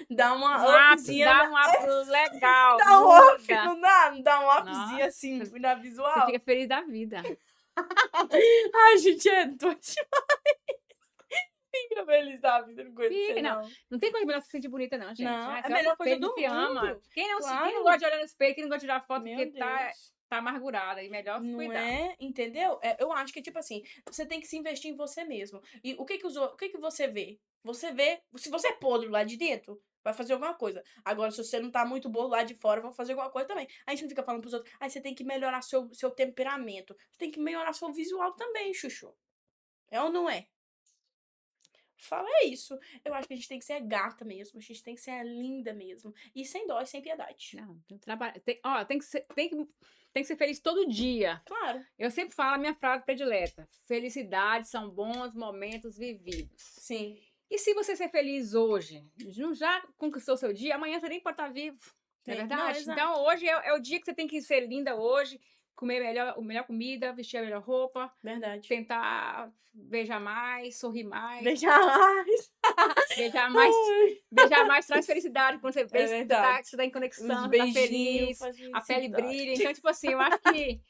dá um uma up, upzinha. dá um up legal, Dá um up, muda. não dá? Não dá um upzinho Nossa, assim na você visual? fica feliz da vida. Ai, gente, é doido. Fica feliz da vida, não aguento Fica, você não. não. Não tem coisa melhor que se sentir bonita não, gente. Não, Ai, é a você olha no melhor coisa espelho e do se ama. mundo. Quem não Claro. gosta de olhar no espelho, quem não gosta de tirar foto porque Meu tá Deus. amargurada, e melhor se Não cuidar. é, entendeu? Eu acho que, tipo assim, você tem que se investir em você mesmo. E o que que você vê? Você vê, se você é podre lá de dentro, vai fazer alguma coisa. Agora, se você não tá muito bom lá de fora, vai fazer alguma coisa também. A gente não fica falando pros outros, aí você tem que melhorar seu temperamento. Você tem que melhorar seu visual também, chuchu. É ou não é? Fala é isso. Eu acho que a gente tem que ser gata mesmo. A gente tem que ser linda mesmo. E sem dó e sem piedade. Não, tem que trabalhar. Tem que ser feliz todo dia. Claro. Eu sempre falo a minha frase predileta: felicidade são bons momentos vividos. Sim. E se você ser feliz hoje, já conquistou seu dia, amanhã você nem pode estar vivo. Não é Não, verdade? exato. Então hoje é o dia que você tem que ser linda hoje, comer a melhor comida, vestir a melhor roupa, Verdade. tentar beijar mais, sorrir mais. Beijar mais. Beijar mais, Ai. beijar mais traz felicidade quando você vê É verdade. você tá em conexão, Uns você tá beijinhos feliz, faz a pele felicidade. brilha. Então, tipo assim, eu acho que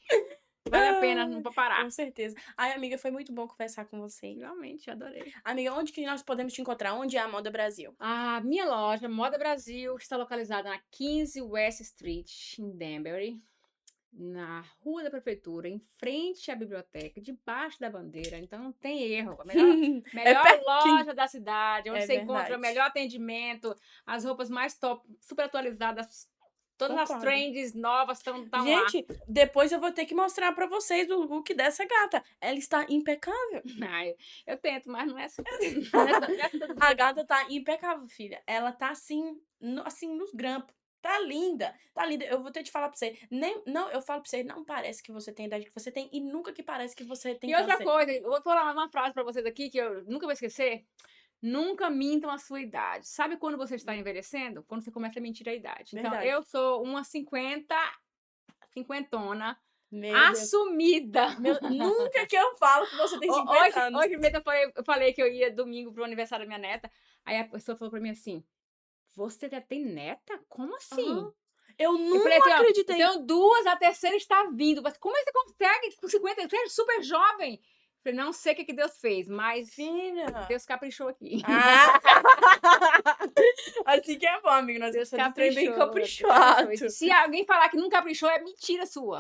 vale a pena, não pode parar. Com certeza. Ai, amiga, foi muito bom conversar com você. Realmente, adorei. Amiga, onde que nós podemos te encontrar? Onde é a Moda Brasil? A minha loja, Moda Brasil, está localizada na 15 West Street, em Danbury, na Rua da Prefeitura, em frente à biblioteca, debaixo da bandeira. Então não tem erro. A melhor pertinho. loja da cidade, onde É você encontra o verdade. melhor atendimento, as roupas mais top, super atualizadas. Todas as Concordo. trends novas estão lá. Gente, depois eu vou ter que mostrar pra vocês o look dessa gata. Ela está impecável. Ai, eu tento, mas não é assim. Não é assim todo A dia. gata tá impecável, filha. Ela tá assim, assim nos grampos. Tá linda, tá linda. Eu vou ter de falar pra você. Não, eu falo pra você, não parece que você tem a idade que você tem e nunca que parece que você tem E outra câncer. coisa, eu vou falar uma frase pra vocês aqui que eu nunca vou esquecer. Nunca mintam a sua idade. Sabe quando você está envelhecendo? Quando você começa a mentir a idade. Então, Verdade. eu sou uma cinquentona, Meu Deus. assumida. Nunca que eu falo que você tem 50 anos. Hoje mesmo eu falei que eu ia domingo pro aniversário da minha neta. Aí a pessoa falou pra mim assim: Você já tem neta? Como assim? Aham. Eu Eu não falei assim, ó, acreditei. tenho duas, a terceira está vindo. Mas como é que você consegue com 50? Você é super jovem. Eu falei, não sei o que Deus fez, mas Filha. Deus caprichou aqui. Ah! Assim que é bom, amigo. Nós Deus gostamos de trem bem caprichou. caprichado. Se alguém falar que não caprichou, é mentira sua.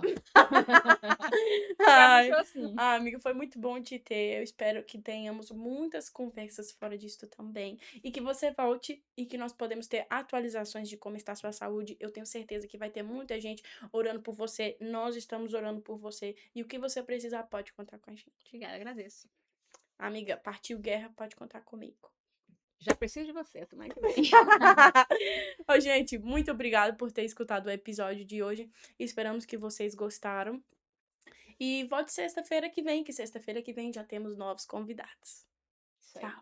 Ai. Caprichou sim. Ah, amiga, foi muito bom te ter. Eu espero que tenhamos muitas conversas fora disso também. E que você volte e que nós podemos ter atualizações de como está a sua saúde. Eu tenho certeza que vai ter muita gente orando por você. Nós estamos orando por você. E o que você precisar, pode contar com a gente. Obrigada, agradeço. Amiga, partiu guerra, pode contar comigo. Já preciso de você, semana que vem. Ô, gente, muito obrigada por ter escutado o episódio de hoje. Esperamos que vocês gostaram. E volte sexta-feira que vem já temos novos convidados. Isso aí. Tchau.